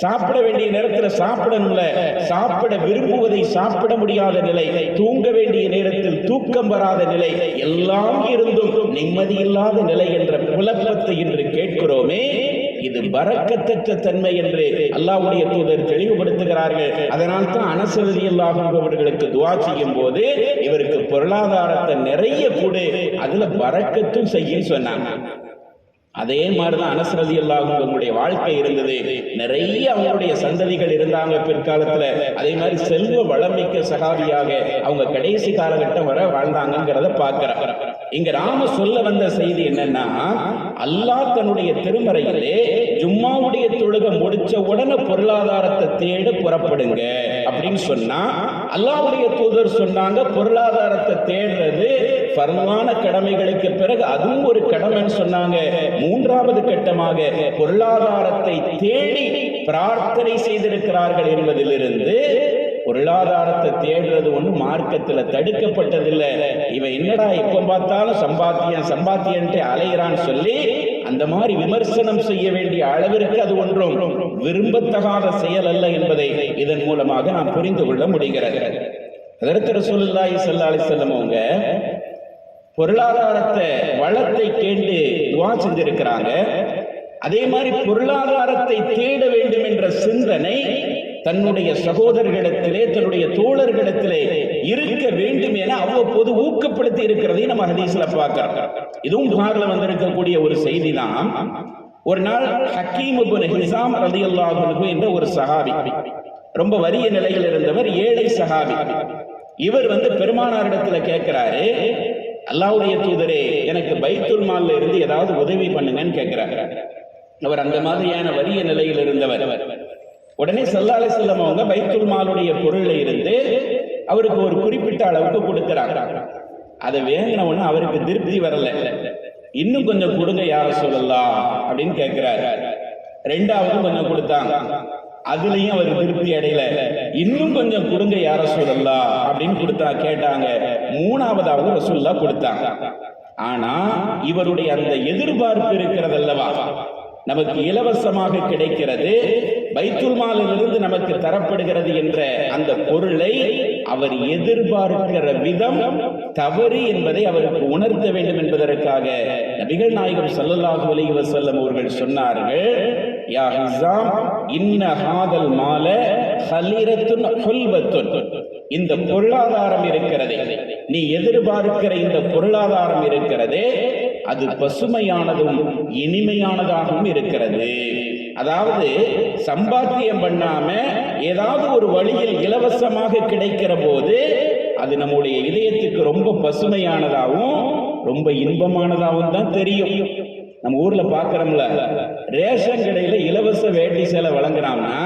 சாப்பிட வேண்டிய நேரத்தில் சாப்பிடணும்ல, சாப்பிட விரும்புவதை சாப்பிட முடியாத நிலை, தூங்க வேண்டிய நேரத்தில் தூக்கம் வராத நிலை, எல்லாம் இருந்தும் நிம்மதி இல்லாத நிலை என்ற குழப்பத்தை இன்று கேட்கிறோமே, இது பரக்கத்தற்ற தன்மை என்று அல்லாஹ்வுடைய தூதர் தெளிவுபடுத்துகிறார்கள். அதனால் தான் அனஸ் ரலியல்லாஹு அன்ஹு அவர்களுக்கு துஆ செய்யும் போது இவருக்கு பொருளாதாரத்தை நிறைய கொடு, அதுல பரக்கத்தும் செய்யும் சொன்னாங்க. அதே மாதிரிதான் அனஸ் ரலியல்லாஹு அன்ஹு அவங்களுடைய வாழ்க்கை இருந்தது. நிறைய அவங்களுடைய சந்ததிகள் இருந்தாங்க பிற்காலத்துல. அதே மாதிரி செல்வ வளமிக்க சஹாபியாக அவங்க கடைசி காலகட்டம் வர வாழ்ந்தாங்கிறத பார்க்கிறோம். இங்க நாம சொல்ல வந்த செய்தி என்னன்னா, அல்லாஹ் தன்னுடைய திருமறையிலே ஜும்மாவுடைய தொழுகை முடிச்ச உடனே பொருளாதாரத்தை தேட புறப்படுங்க அப்படின்னு சொன்னா, அல்லாஹ்வுடைய தூதர் சொன்னாங்க, பொருளாதாரத்தை தேடுறது ஃபர்லான கடமைகளுக்கு பிறகு அதுவும் ஒரு கடமைன்னு சொன்னாங்க. மூன்றாவது கட்டமாக பொருளாதாரத்தை தேடி பிரார்த்தனை செய்திருக்கிறார்கள் என்பதிலிருந்து பொருளாதாரத்தை தேடுறது ஒண்ணு மார்க்கத்துல தடுக்கப்பட்டதில்லை. இவன் என்னடா எப்ப பார்த்தாலும் சம்பாத்தியன்ட்டு அலைகிறான்னு சொல்லி அந்த மாதிரி விமர்சனம் செய்ய வேண்டிய அளவிற்கு அது ஒன்றும் விரும்பத்தகாத செயல் அல்ல என்பதை இதன் மூலமாக நாம் புரிந்து கொள்ள முடிகிறது. அதற்கு ரசூலுல்லாஹி ஸல்லல்லாஹு அலைஹி வஸல்லம் அவங்க பொருளாதாரத்தை வளத்தை கேட்டு துஆ செஞ்சிருக்கிறாங்க. அதே மாதிரி பொருளாதாரத்தை தேட வேண்டும் என்ற சிந்தனை தன்னுடைய சகோதரர்களிடத்திலே, தன்னுடைய தோழர்களிடத்திலே இருக்க வேண்டும் என அவ்வப்போது ஊக்கப்படுத்தி இருக்கிறதை நம்ம ஹதீஸ்ல பார்க்கிறோம். இதுவும் புகார்ல வந்திருக்கக்கூடிய ஒரு செய்தி தான். ஒரு நாள் ஹக்கீம் இப்னு ஹிஸாம் ரலியல்லாஹு அன்ஹு என்ற ஒரு சஹாபி, ரொம்ப வறிய நிலையில் இருந்தவர், ஏழை சஹாபி. இவர் பெருமானாரிடத்துல கேட்கிறாரு, அல்லாஹ்வுடைய தூதரே, எனக்கு பைத்துல் மால்ல இருந்து ஏதாவது உதவி பண்ணுங்கன்னு கேட்கிறார். அவர் அந்த மாதிரியான வறிய நிலையில் இருந்தவர். உடனே ஸல்லல்லாஹு அலைஹி வஸல்லம் அவங்க பைத்துல் மாலுடைய பொருள்ல இருந்து அவருக்கு ஒரு குறிப்பிட்ட அளவுக்கு கொடுக்கிறாங்க. அதை வேங்கின உடனே அவருக்கு திருப்தி வரல. இன்னும் கொஞ்சம் கொடுங்க யா ரசூலல்லாஹ் அப்படின்னு கேட்கிறாரு. ரெண்டாவது கொஞ்சம் கொடுத்தாங்க, அதுலயும் அவர் திருப்தி அடையல. இன்னும் கொஞ்சம் கொடுங்க யா ரசூலல்லாஹ் அப்படின்னு கேட்டாங்க. மூணாவதாவது ரசூலுல்லாஹ் கொடுத்தாங்க. ஆனா இவருடைய அந்த எதிர்பார்ப்பு இருக்கிறதல்லவா, நமக்கு இலவசமாக கிடைக்கிறது, பைத்துல் மாலிலிருந்து நமக்கு தரப்படுகிறது என்ற அந்த பொருளை அவர் எதிர்பார்க்கிற விதம் தவறு என்பதை அவருக்கு உணர்த்த வேண்டும் என்பதற்காக நபிகள் நாயகம் ஸல்லல்லாஹு அலைஹி வஸல்லம் அவர்கள் சொன்னார்கள், யா ஹிஸாம் இன்ன ஹாதல் மால ஹலிரத்துன் ஹுல்வத்துன், இந்த பொருளாதாரம் இருக்கிறதே, நீ எதிர்பார்க்கிற இந்த பொருளாதாரம் இருக்கிறதே, அது பசுமையானதும் இனிமையானதாகவும் இருக்கிறது. அதாவது சம்பாத்தியம் பண்ணாம ஏதாவது ஒரு வழியில் இலவசமாக கிடைக்கிற போது அது நம்முடைய இதயத்துக்கு ரொம்ப பசுமையானதாகவும் ரொம்ப இன்பமானதாகவும் தான் தெரியும். நம்ம ஊர்ல பாக்குறோம்ல, ரேஷன் கடையில இலவச வேட்டி சேலை வழங்குறாங்கன்னா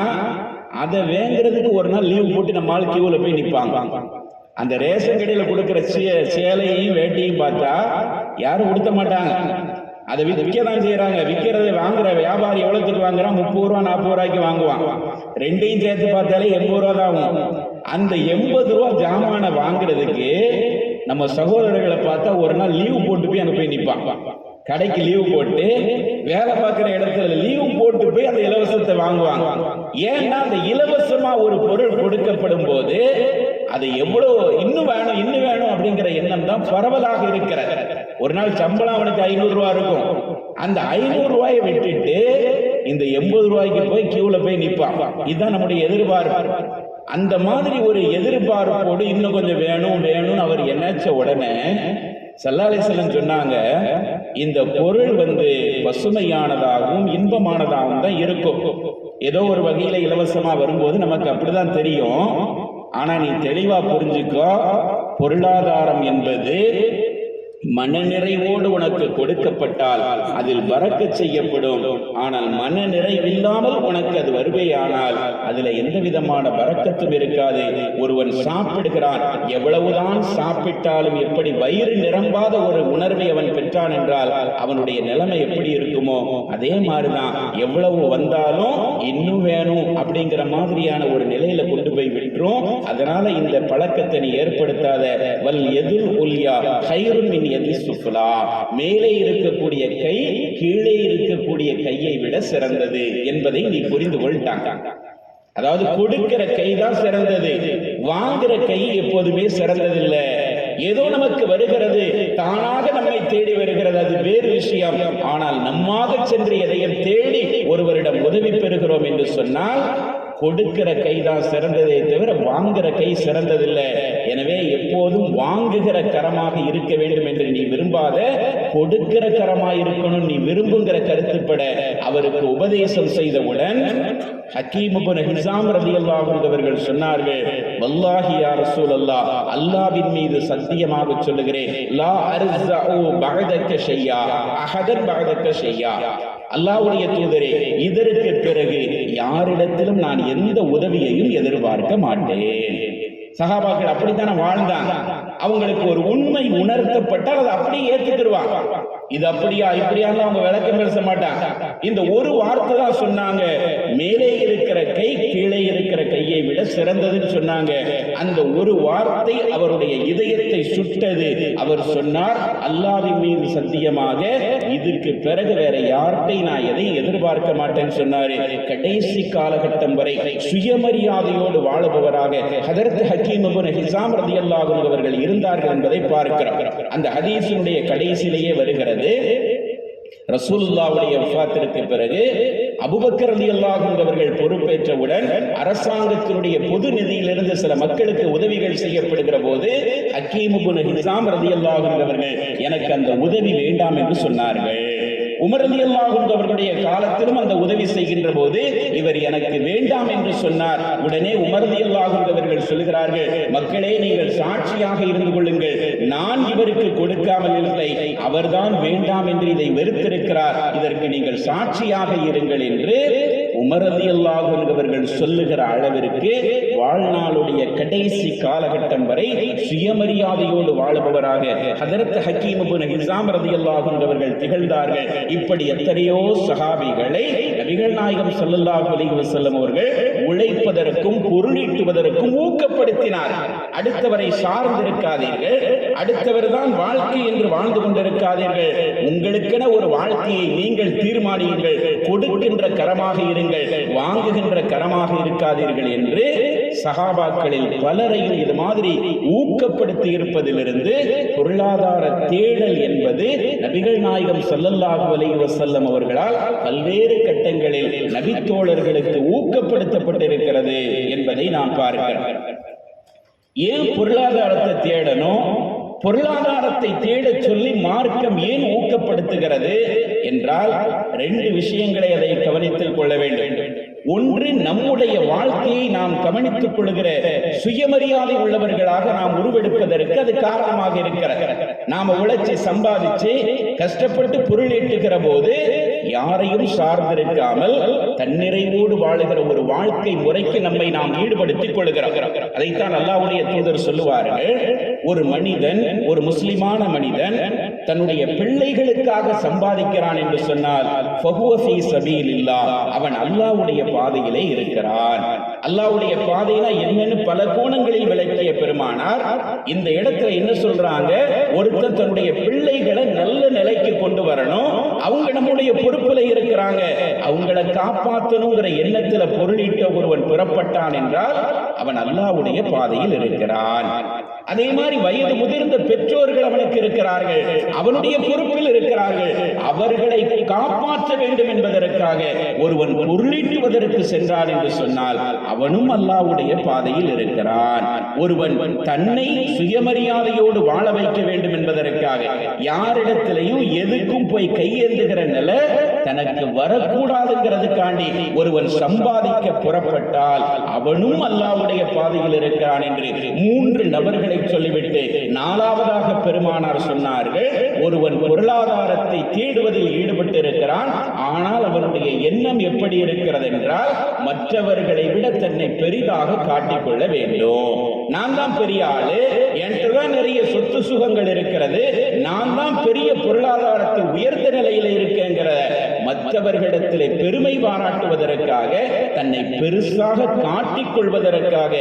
அதை வேங்குறதுக்கு ஒரு நாள் லீவ் போட்டு நம்ம ஆள் கியூல போய் நிற்பாங்க. அந்த ரேஷன் கடையில கொடுக்கிற சேலையையும் வேட்டியும் பார்த்தா யாரும் உடுத்த மாட்டாங்க, அதை விற்க தான் செய்யறாங்க. விற்கிறத வாங்குற வியாபாரி எவ்வளவுக்கு வாங்குறான்? 30 ரூபா 40 ரூபாய்க்கு வாங்குவான். ரெண்டையும் சேர்த்து பார்த்தாலே 80 ரூபா தான் ஆகும். அந்த 80 ரூபா ஜாமான வாங்குறதுக்கு நம்ம சகோதரர்களை பார்த்தா ஒரு நாள் லீவு போட்டு போய் அங்க போய் நிற்பான். கடைக்கு லீவு போட்டு வேலை பார்க்கிற இடத்துல லீவு போட்டு போய் அந்த இலவசத்தை வாங்குவாங்க. ஏன்னா அந்த இலவசமா ஒரு பொருள் கொடுக்கப்படும் போது அது எவ்வளவு இன்னும் வேணும் அப்படிங்கிற எண்ணம் தான் பரவலாக இருக்கிறது. ஒரு நாள் சம்பளம் அவனுக்கு 500 ரூபாய் இருக்கும். அந்த 500 ரூபாயை விட்டுட்டு இந்த 80 ரூபாய்க்கு போய் கியூல போய் நிற்பான். இதுதான் நம்முடைய எதிர்பார்ப்பு. அந்த மாதிரி ஒரு எதிர்பார்ப்போடு இன்னும் கொஞ்சம் வேணும்னு அவர் என்னாச்ச உடனே ஸல்லல்லாஹு அலைஹி வஸல்லம் சொன்னாங்க, இந்த பொருள் பசுமையானதாகவும் இன்பமானதாகவும் தான் இருக்கும். ஏதோ ஒரு வகையில இலவசமா வரும்போது நமக்கு அப்படிதான் தெரியும். ஆனா நீ தெளிவா புரிஞ்சுக்கோ, பொருளாதாரம் என்பது மனநிறைவோடு உனக்கு கொடுக்கப்பட்டால் அதில் பரக்கத் செய்யப்படும். ஆனால் மன நிறைவில்லாமல் உனக்கு அது வருவேயானால் அதுல எந்த விதமான பரக்கத்தும் இருக்காது. ஒருவன் சாப்பிடுகிறான், எவ்வளவுதான் சாப்பிட்டாலும் எப்படி வயிறு நிரம்பாத ஒரு உணர்வை அவன் பெற்றான் என்றால் அவனுடைய நிலைமை எப்படி இருக்குமோ அதே மாதிரிதான் எவ்வளவு வந்தாலும் இன்னும் வேணும் அப்படிங்கிற மாதிரியான ஒரு நிலையில கொண்டு போய் விட்டுரும். அதனால இந்த பழக்கத்தை நீ ஏற்படுத்தாத. வல் எதில் உல்யா கைரும் மின் எதில் சுஃபலா, மேலே இருக்கக்கூடிய கை கீழே இருக்கக்கூடிய கையை விட சிறந்தது என்பதை நீ புரிந்து கொள்ட்டாங்க. அதாவது கொடுக்கிற கை தான் சிறந்தது, வாங்குற கை எப்போதுமே சிறந்ததில்லை. ஏதோ நமக்கு வருகிறது, தானாக நம்மை தேடி வருகிறது, அது வேறு விஷயம். ஆனால் நம்மாக சென்று எதையும் தேடி ஒருவரிடம் உதவி பெறுகிறோம் என்று சொன்னால் கொடுக்கிற கை தான் சிறந்ததே தவிர வாங்குற கை சிறந்ததில்லை. எனவே எப்போதும் வாங்குகிற கரமாக இருக்க வேண்டும் என்று நீ விரும்பாத, கொடுக்கிற கரமாக இருக்கணும் நீ விரும்புகிற கருத்துப்பட அவருக்கு உபதேசம் செய்தவுடன் ஹக்கீம் இப்னு ஹிஸாம் ரலியல்லாஹு அன்ஹு அவர்கள் சொன்னார்கள், வல்லாஹி யா ரசூலல்லாஹ், அல்லாஹ்வின் மீது சத்தியமாக சொல்லுகிறேன், லா அர்ஸஉ பஅதக ஷையா அஹதன் பஅதக ஷையா, அல்லாஹ்வுடைய தூதரே, இதற்கு பிறகு யாரிடத்திலும் நான் எந்த உதவியையும் எதிர்பார்க்க மாட்டேன். சஹாபாக்கள் அப்படித்தானே வாழ்ந்தாங்க. அவங்களுக்கு ஒரு உண்மை உணர்த்தப்பட்டால் அதை அப்படியே ஏற்றுக்கிடுவாங்க. இது அப்படியா இப்படியான்னு அவங்க விளக்கம் பேச மாட்டாங்க. இந்த ஒரு வார்த்தை தான் சொன்னாங்க, மேலே இருக்கிற கை கீழே இருக்கிற கையை விட சிறந்ததுன்னு சொன்னாங்க. அந்த ஒரு வார்த்தை அவருடைய இதயத்தை சுட்டது. அவர் சொன்னார், அல்லாஹ்வின் மீது சத்தியமாக இதுக்கு பிறகு வேற யார்கிட்ட நான் எதையும் எதிர்பார்க்க மாட்டேன்னு சொன்னாரு. கடைசி காலகட்டம் வரை சுயமரியாதையோடு வாழுபவராக ஹதரத் ஹக்கீம் இப்னு ஹிஸாம் ரலியல்லாஹு அன்ஹு அவர்கள் இருந்தார்கள் என்பதை பார்க்கிறோம். அந்த ஹதீஸினுடைய கடைசியிலேயே வருகிறது, ரசூலுல்லாஹ்வுடைய வஃபாத்திற்கு பிறகு அபூபக்கர் ரலியல்லாஹு அன்ஹு அவர்கள் பொறுப்பேற்றவுடன் அரசாங்கத்தினுடைய பொது நிதியிலிருந்து சில மக்களுக்கு உதவிகள் செய்யப்படுகிற போது ஹக்கீம் இப்னு ஹிஸாம் ரலியல்லாஹு அன்ஹு அவர்கள் எனக்கு அந்த உதவி வேண்டாம் என்று சொன்னார்கள். உமர் ரலியல்லாஹு அன்ஹு அவர்களுடைய காலத்திலும் அந்த உதவி செய்கின்ற போது இவர் எனக்கு வேண்டாம் என்று சொன்னார். உடனே உமர் ரலியல்லாஹு அன்ஹு அவர்கள் சொல்கிறார்கள், மக்களே நீங்கள் சாட்சியாக இருந்து கொள்ளுங்கள், நான் இவருக்கு கொடுக்காமல் இல்லை, அவர்தான் வேண்டாம் என்று இதை வெறுத்திருக்கிறார், இதற்கு நீங்கள் சாட்சியாக இருங்கள் என்று உமர் ரலியல்லாஹு அன்ஹு அவர்கள் சொல்லுகிற அளவிற்கு வாழ்நாளுடைய கடைசி காலகட்டம் வரை சுயமரியாதையோடு வாழுபவராக ஹதரத் ஹக்கீம் இப்னு ஹிஸாம் ரலியல்லாஹு அன்ஹு அவர்கள் திகழ்ந்தார்கள். இப்படி எத்தனையோ சஹாபிகளை நபிகள் நாயகம் ஸல்லல்லாஹு அலைஹி வஸல்லம் அவர்கள் உழைப்பதற்கும் பொருளீட்டுவதற்கும் ஊக்கப்படுத்தினார். அடுத்தவரை சார்ந்திருக்காதீர்கள், அடுத்தவர் தான் வாழ்க்கை என்று வாழ்ந்து கொண்டிருக்காதீர்கள், உங்களுக்கென ஒரு வாழ்க்கையை நீங்கள் தீர்மானியுங்கள், கொடுக்கின்ற கரமாக இருங்கள், வாங்குகின்ற கரமாக இருக்காதீர்கள் என்று சஹாபாக்களில் பலரையும் இது மாதிரி ஊக்கப்படுத்தி இருப்பதிலிருந்து பொருளாதார தேடல் என்பது நபிகள் நாயகம் ஸல்லல்லாஹு அலைஹி வஸல்லம் அவர்களால் பல்வேறு கட்டங்களில் நபித்தோழர்களுக்கு ஊக்கப்படுத்தப்பட்டிருக்கிறது என்பதை நாம் பார்க்கிறோம். ஏன் பொருளாதாரத்தை தேடணும்? பொருளாதாரத்தை தேடச் சொல்லி மார்க்கம் ஏன் ஊக்கப்படுத்துகிறது என்றால் ரெண்டு விஷயங்களை அதை கவனித்துக் கொள்ள வேண்டும். ஒன்று, நம்முடைய வாழ்க்கையை நாம் கவனித்துக் கொள்கிற சுயமரியாதை உள்ளவர்களாக நாம் உருவெடுப்பதற்கு அது காரணமாக இருக்கிறது. நாம உழைச்சி சம்பாதிச்சு கஷ்டப்பட்டு பொருள் ஈட்டுகிற போது யாரையும் சார்ந்திருக்காமல் தன்னிறைவோடு வாழுகிற ஒரு வாழ்க்கை முறைக்கு நம்மை நாம் ஈடுபடுத்திக் கொள்கிறோம். அதைத்தான் அல்லாஹ்வுடைய தூதர் சொல்லுவார்கள், ஒரு மனிதன், ஒரு முஸ்லிமான மனிதன் தன்னுடைய பிள்ளைகளுக்காக சம்பாதிக்கிறான் என்று சொன்னால் ஃபஹுவ ஃபீ ஸபீலில்லாஹ், அவன் அல்லாஹ்வுடைய பாதையிலே இருக்கிறான். அல்லாஹ்வுடைய பாதையில என்னன்னு பல கோணங்களில் விளக்கிய பெருமானார் இந்த இடத்துல என்ன சொல்றாங்க, ஒருத்தர் தன்னுடைய பிள்ளைகளை நல்ல நிலைக்கு கொண்டு வரணும், அவங்க நம்முடைய பொறுப்புல இருக்கிறாங்க, அவங்கள காப்பாற்றணுங்கிற எண்ணத்துல பொருளீட்ட ஒருவன் புறப்பட்டான் என்றால் அவன் அல்லாஹ்வுடைய பாதையில் இருக்கிறான். அதே மாதிரி வயது முதிர்ந்த பெற்றோர்கள் அவனுக்கு இருக்கிறார்கள், அவனுடைய பொறுப்பில் இருக்கிறார்கள், அவர்களை காப்பாற்ற வேண்டும் என்பதற்காக ஒருவன் பொருளீட்டுவதற்கு சென்றான் என்று சொன்னால் அவனும் அல்லாஹ்வுடைய பாதையில் இருக்கிறான். ஒருவன் தன்னை சுயமரியாதையோடு வாழ வைக்க வேண்டும் என்பதற்காக யாரிடத்திலையும் எதுக்கும் போய் கையேந்துகிற நிலை தனக்கு வரக்கூடாதுங்கிறதுக்காண்டி ஒருவன் சம்பாதிக்க புறப்பட்டால் அவனும் அல்லாஹ்வுடைய பாதையில் இருக்கிறான் என்று 3 நபர்களை சொல்லிவிட்டு 4வதாக பெருமானார் சொன்னார்கள், ஒருவன் பொருளாதாரத்தை தேடுவதில் ஈடுபட்டு இருக்கிறான், ஆனால் அவனுடைய எண்ணம் எப்படி இருக்கிறது என்றால் மற்றவர்களை விட தன்னை பெரிதாக காட்டிக்கொள்ள வேண்டும். நான் தான் பெரிய ஆளு, என்கிட்ட தான் நிறைய சொத்து சுகங்கள் இருக்கிறது, நான் தான் பெரிய பொருளாதாரத்தில் உயர்ந்த நிலையில் இருக்கேங்கிற மற்றவர்களிடத்திலே பெருமை பாராட்டுவதற்காக, தன்னை பெருசாக காட்டிக் கொள்வதற்காக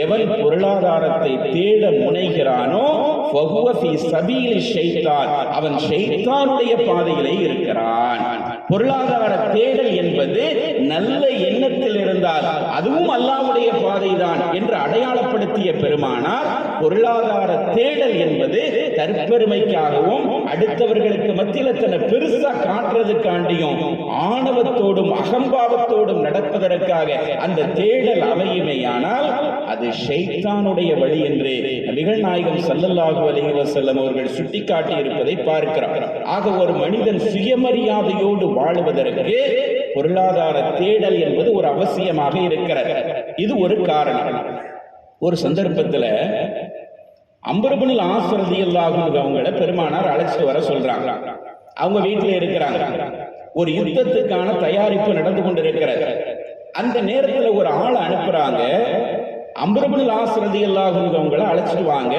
எவன் பொருளாதாரத்தை தேட முனைகிறானோ ஃபஹுவ ஃபீ ஸபீலி ஷைத்தான், அவன் ஷைத்தானுடைய பாதையிலே இருக்கிறான். பொருளாதார தேடல் என்பது நல்ல எண்ணத்தில் இருந்தால் அதுவும் அல்லாஹ்வுடைய பாதைதான் என்று அடையாளப்படுத்திய பெருமானார், பொருளாதார தேடல் என்பது தற்பெருமைக்காகவும் அடுத்தவர்களுக்கு மத்தியில் தன்னை பெருசா காட்டுறதுக்காண்டியும் ஆணவத்தோடும் அகம்பாவத்தோடும் நடப்பதற்காக அந்த தேடல் அமையுமேயானால் அது ஷைத்தானுடைய வழி என்று நபிகள் நாயகம் ஸல்லல்லாஹு அலைஹி வஸல்லம் அவர்கள் சுட்டிக்காட்டி இருப்பதை பார்க்கிறோம். ஆக ஒரு மனிதன் சுயமரியாதையோடு வாழுவதற்கு பொருளாதார தேடல் என்பது ஒரு அவசியமாக இருக்கிறது. இது ஒரு காரணம். ஒரு சந்தர்ப்பத்தில் அம்ர் இப்னுல் ஆஸ் ரலியல்லாஹு அன்ஹு அவங்கள பெருமானார் அழைச்சிட்டு வர சொல்றாங்க. அவங்க வீட்டில் இருக்கிறாங்க. ஒரு யுத்தத்துக்கான தயாரிப்பு நடந்து கொண்டிருக்கிறது. அந்த நேரத்தில் ஒரு ஆளை அனுப்புறாங்க, அம்ர் இப்னுல் ஆஸ் ரலியல்லாஹு அன்ஹு அவங்கள அழைச்சிட்டு வாங்க,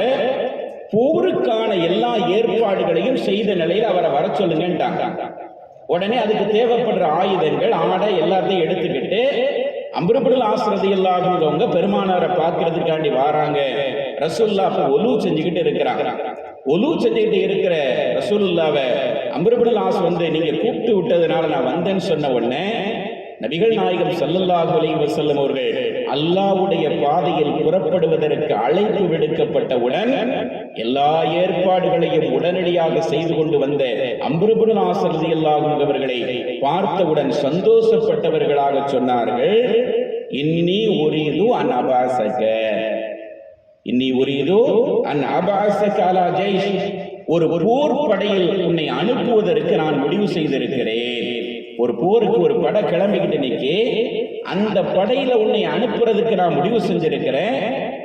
போருக்கான எல்லா ஏற்பாடுகளையும் செய்த நிலையில் அவரை வர சொல்லுங்கன்றாங்க. உடனே அதுக்கு தேவைப்படுற ஆயுதங்கள், ஆடை எல்லாத்தையும் எடுத்துக்கிட்டு அம்ர் இப்னுல் ஆஸ் ரலியல்லாஹு அன்ஹு அவங்க பெருமானாரை பார்க்கறதுக்காண்டி வராங்க. ரசூலுல்லாஹ் ஒலு செஞ்சுக்கிட்டு இருக்கிறாங்க. ஒலு செஞ்சுக்கிட்டு இருக்கிற ரசூலுல்லாஹ்வை அம்ர் இப்னுல் ஆஸ் நீங்க கூப்பிட்டு விட்டதுனால நான் வந்தேன்னு சொன்ன உடனே நபிகள் நாயகம் ஸல்லல்லாஹு அலைஹி வஸல்லம் அவர்கள் அல்லாஹ்வுடைய பாதையில் புறப்படுவதற்கு அழைப்பு விடுக்கப்பட்டவுடன் எல்லா ஏற்பாடுகளையும் உடனடியாக செய்து கொண்டு வந்த அம்ர் இப்னுல் ஆஸ் ரலியல்லாஹு அன்ஹு அவர்களை பார்த்தவுடன் சந்தோஷப்பட்டவர்களாக சொன்னார்கள், இன்னி உரீது அன் அபாஸக, இன்னி உரீது அன் அபாஸக அலா ஜைஷ், ஒரு போர் படையில் உன்னை அனுப்புவதற்கு நான் முடிவு செய்திருக்கிறேன். ஒரு போருக்கு ஒரு படை கிளம்பிக்கிட்டு நிக்கி, அந்த படையில உன்னை அனுப்புறதுக்கு நான் முடிவு செஞ்சிருக்கிறேன்.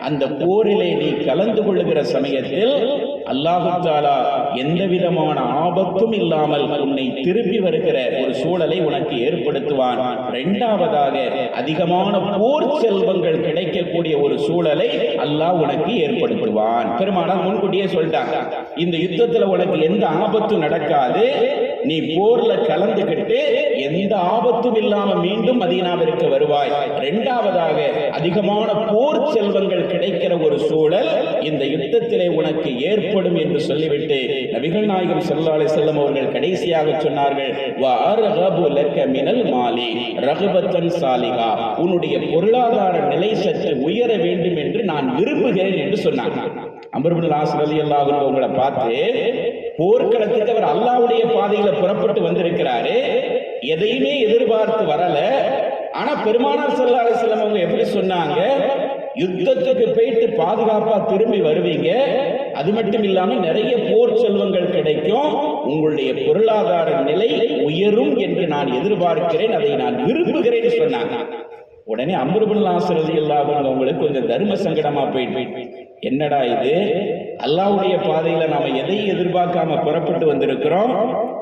அந்த போரிலே நீ கலந்து கொள்ளுகிற சமயத்தில் அல்லாஹ் தஆலா எந்த விதமான ஆபத்தும் இல்லாமல் உன்னை திருப்பி வருகிற ஒரு சூழலை உனக்கு ஏற்படுத்துவான். 2வதாக அதிகமான போர் செல்வங்கள் கிடைக்கக்கூடிய ஒரு சூழலை அல்லாஹ் உனக்கு ஏற்படுத்துவான். பெருமானார் முன்கூட்டியே சொல்லிட்டாங்க, இந்த யுத்தத்துல உனக்கு எந்த ஆபத்தும் நடக்காது, நீ போர்ல கலந்துகிட்டு எந்த ஆபத்தும் இல்லாம மீண்டும் மதீனாவிற்கு வருவாய். 2வதாக அதிகமான போர் செல்வங்கள் கிடைக்கிற ஒரு சூழல் இந்த யுத்தத்திலே உனக்கு ஏற்படும் என்று சொல்லிவிட்டு நபிகள் நாயகம் ஸல்லல்லாஹு அலைஹி வஸல்லம் அவர்கள் கடைசியாக சொன்னார்கள், வ அர்கபு லக மினல் மாலி ரஹபத்தன் சாலிஹா, உன்னுடைய பொருளாதார நிலை சற்று உயர வேண்டும் என்று நான் விரும்புகிறேன் என்று சொன்னாங்க. அம்ர் இப்னுல் ஆஸ் ரலியல்லாஹு அன்ஹு அவங்களை பார்த்து, போர்க்களத்துக்கு அவர் அல்லாஹ்வுடைய பாதையில புறப்பட்டு வந்திருக்கிறாரு, எதையுமே எதிர்பார்த்து வரல. ஆனா பெருமானார் ஸல்லல்லாஹு அலைஹி வஸல்லம் அவங்க எப்படி சொன்னாங்க, யுத்தத்துக்கு போயிட்டு பாதுகாப்பா திரும்பி வருவீங்க, அது மட்டும் இல்லாம நிறைய போர் செல்வங்கள் கிடைக்கும், உங்களுடைய பொருளாதார நிலை உயரும் என்று நான் எதிர்பார்க்கிறேன், அதை நான் விரும்புகிறேன் சொன்னாங்க. உடனே அம்ர் இப்னுல் ஆஸ் ரலியல்லாஹு அன்ஹு அவங்களுக்கு கொஞ்சம் தர்ம சங்கடமா போயிட்டு, என்னடா இது, அல்லாஹ்வுடைய பாதையில நாம எதை எதிர்பார்க்காம புறப்பட்டு வந்திருக்கிறோம்.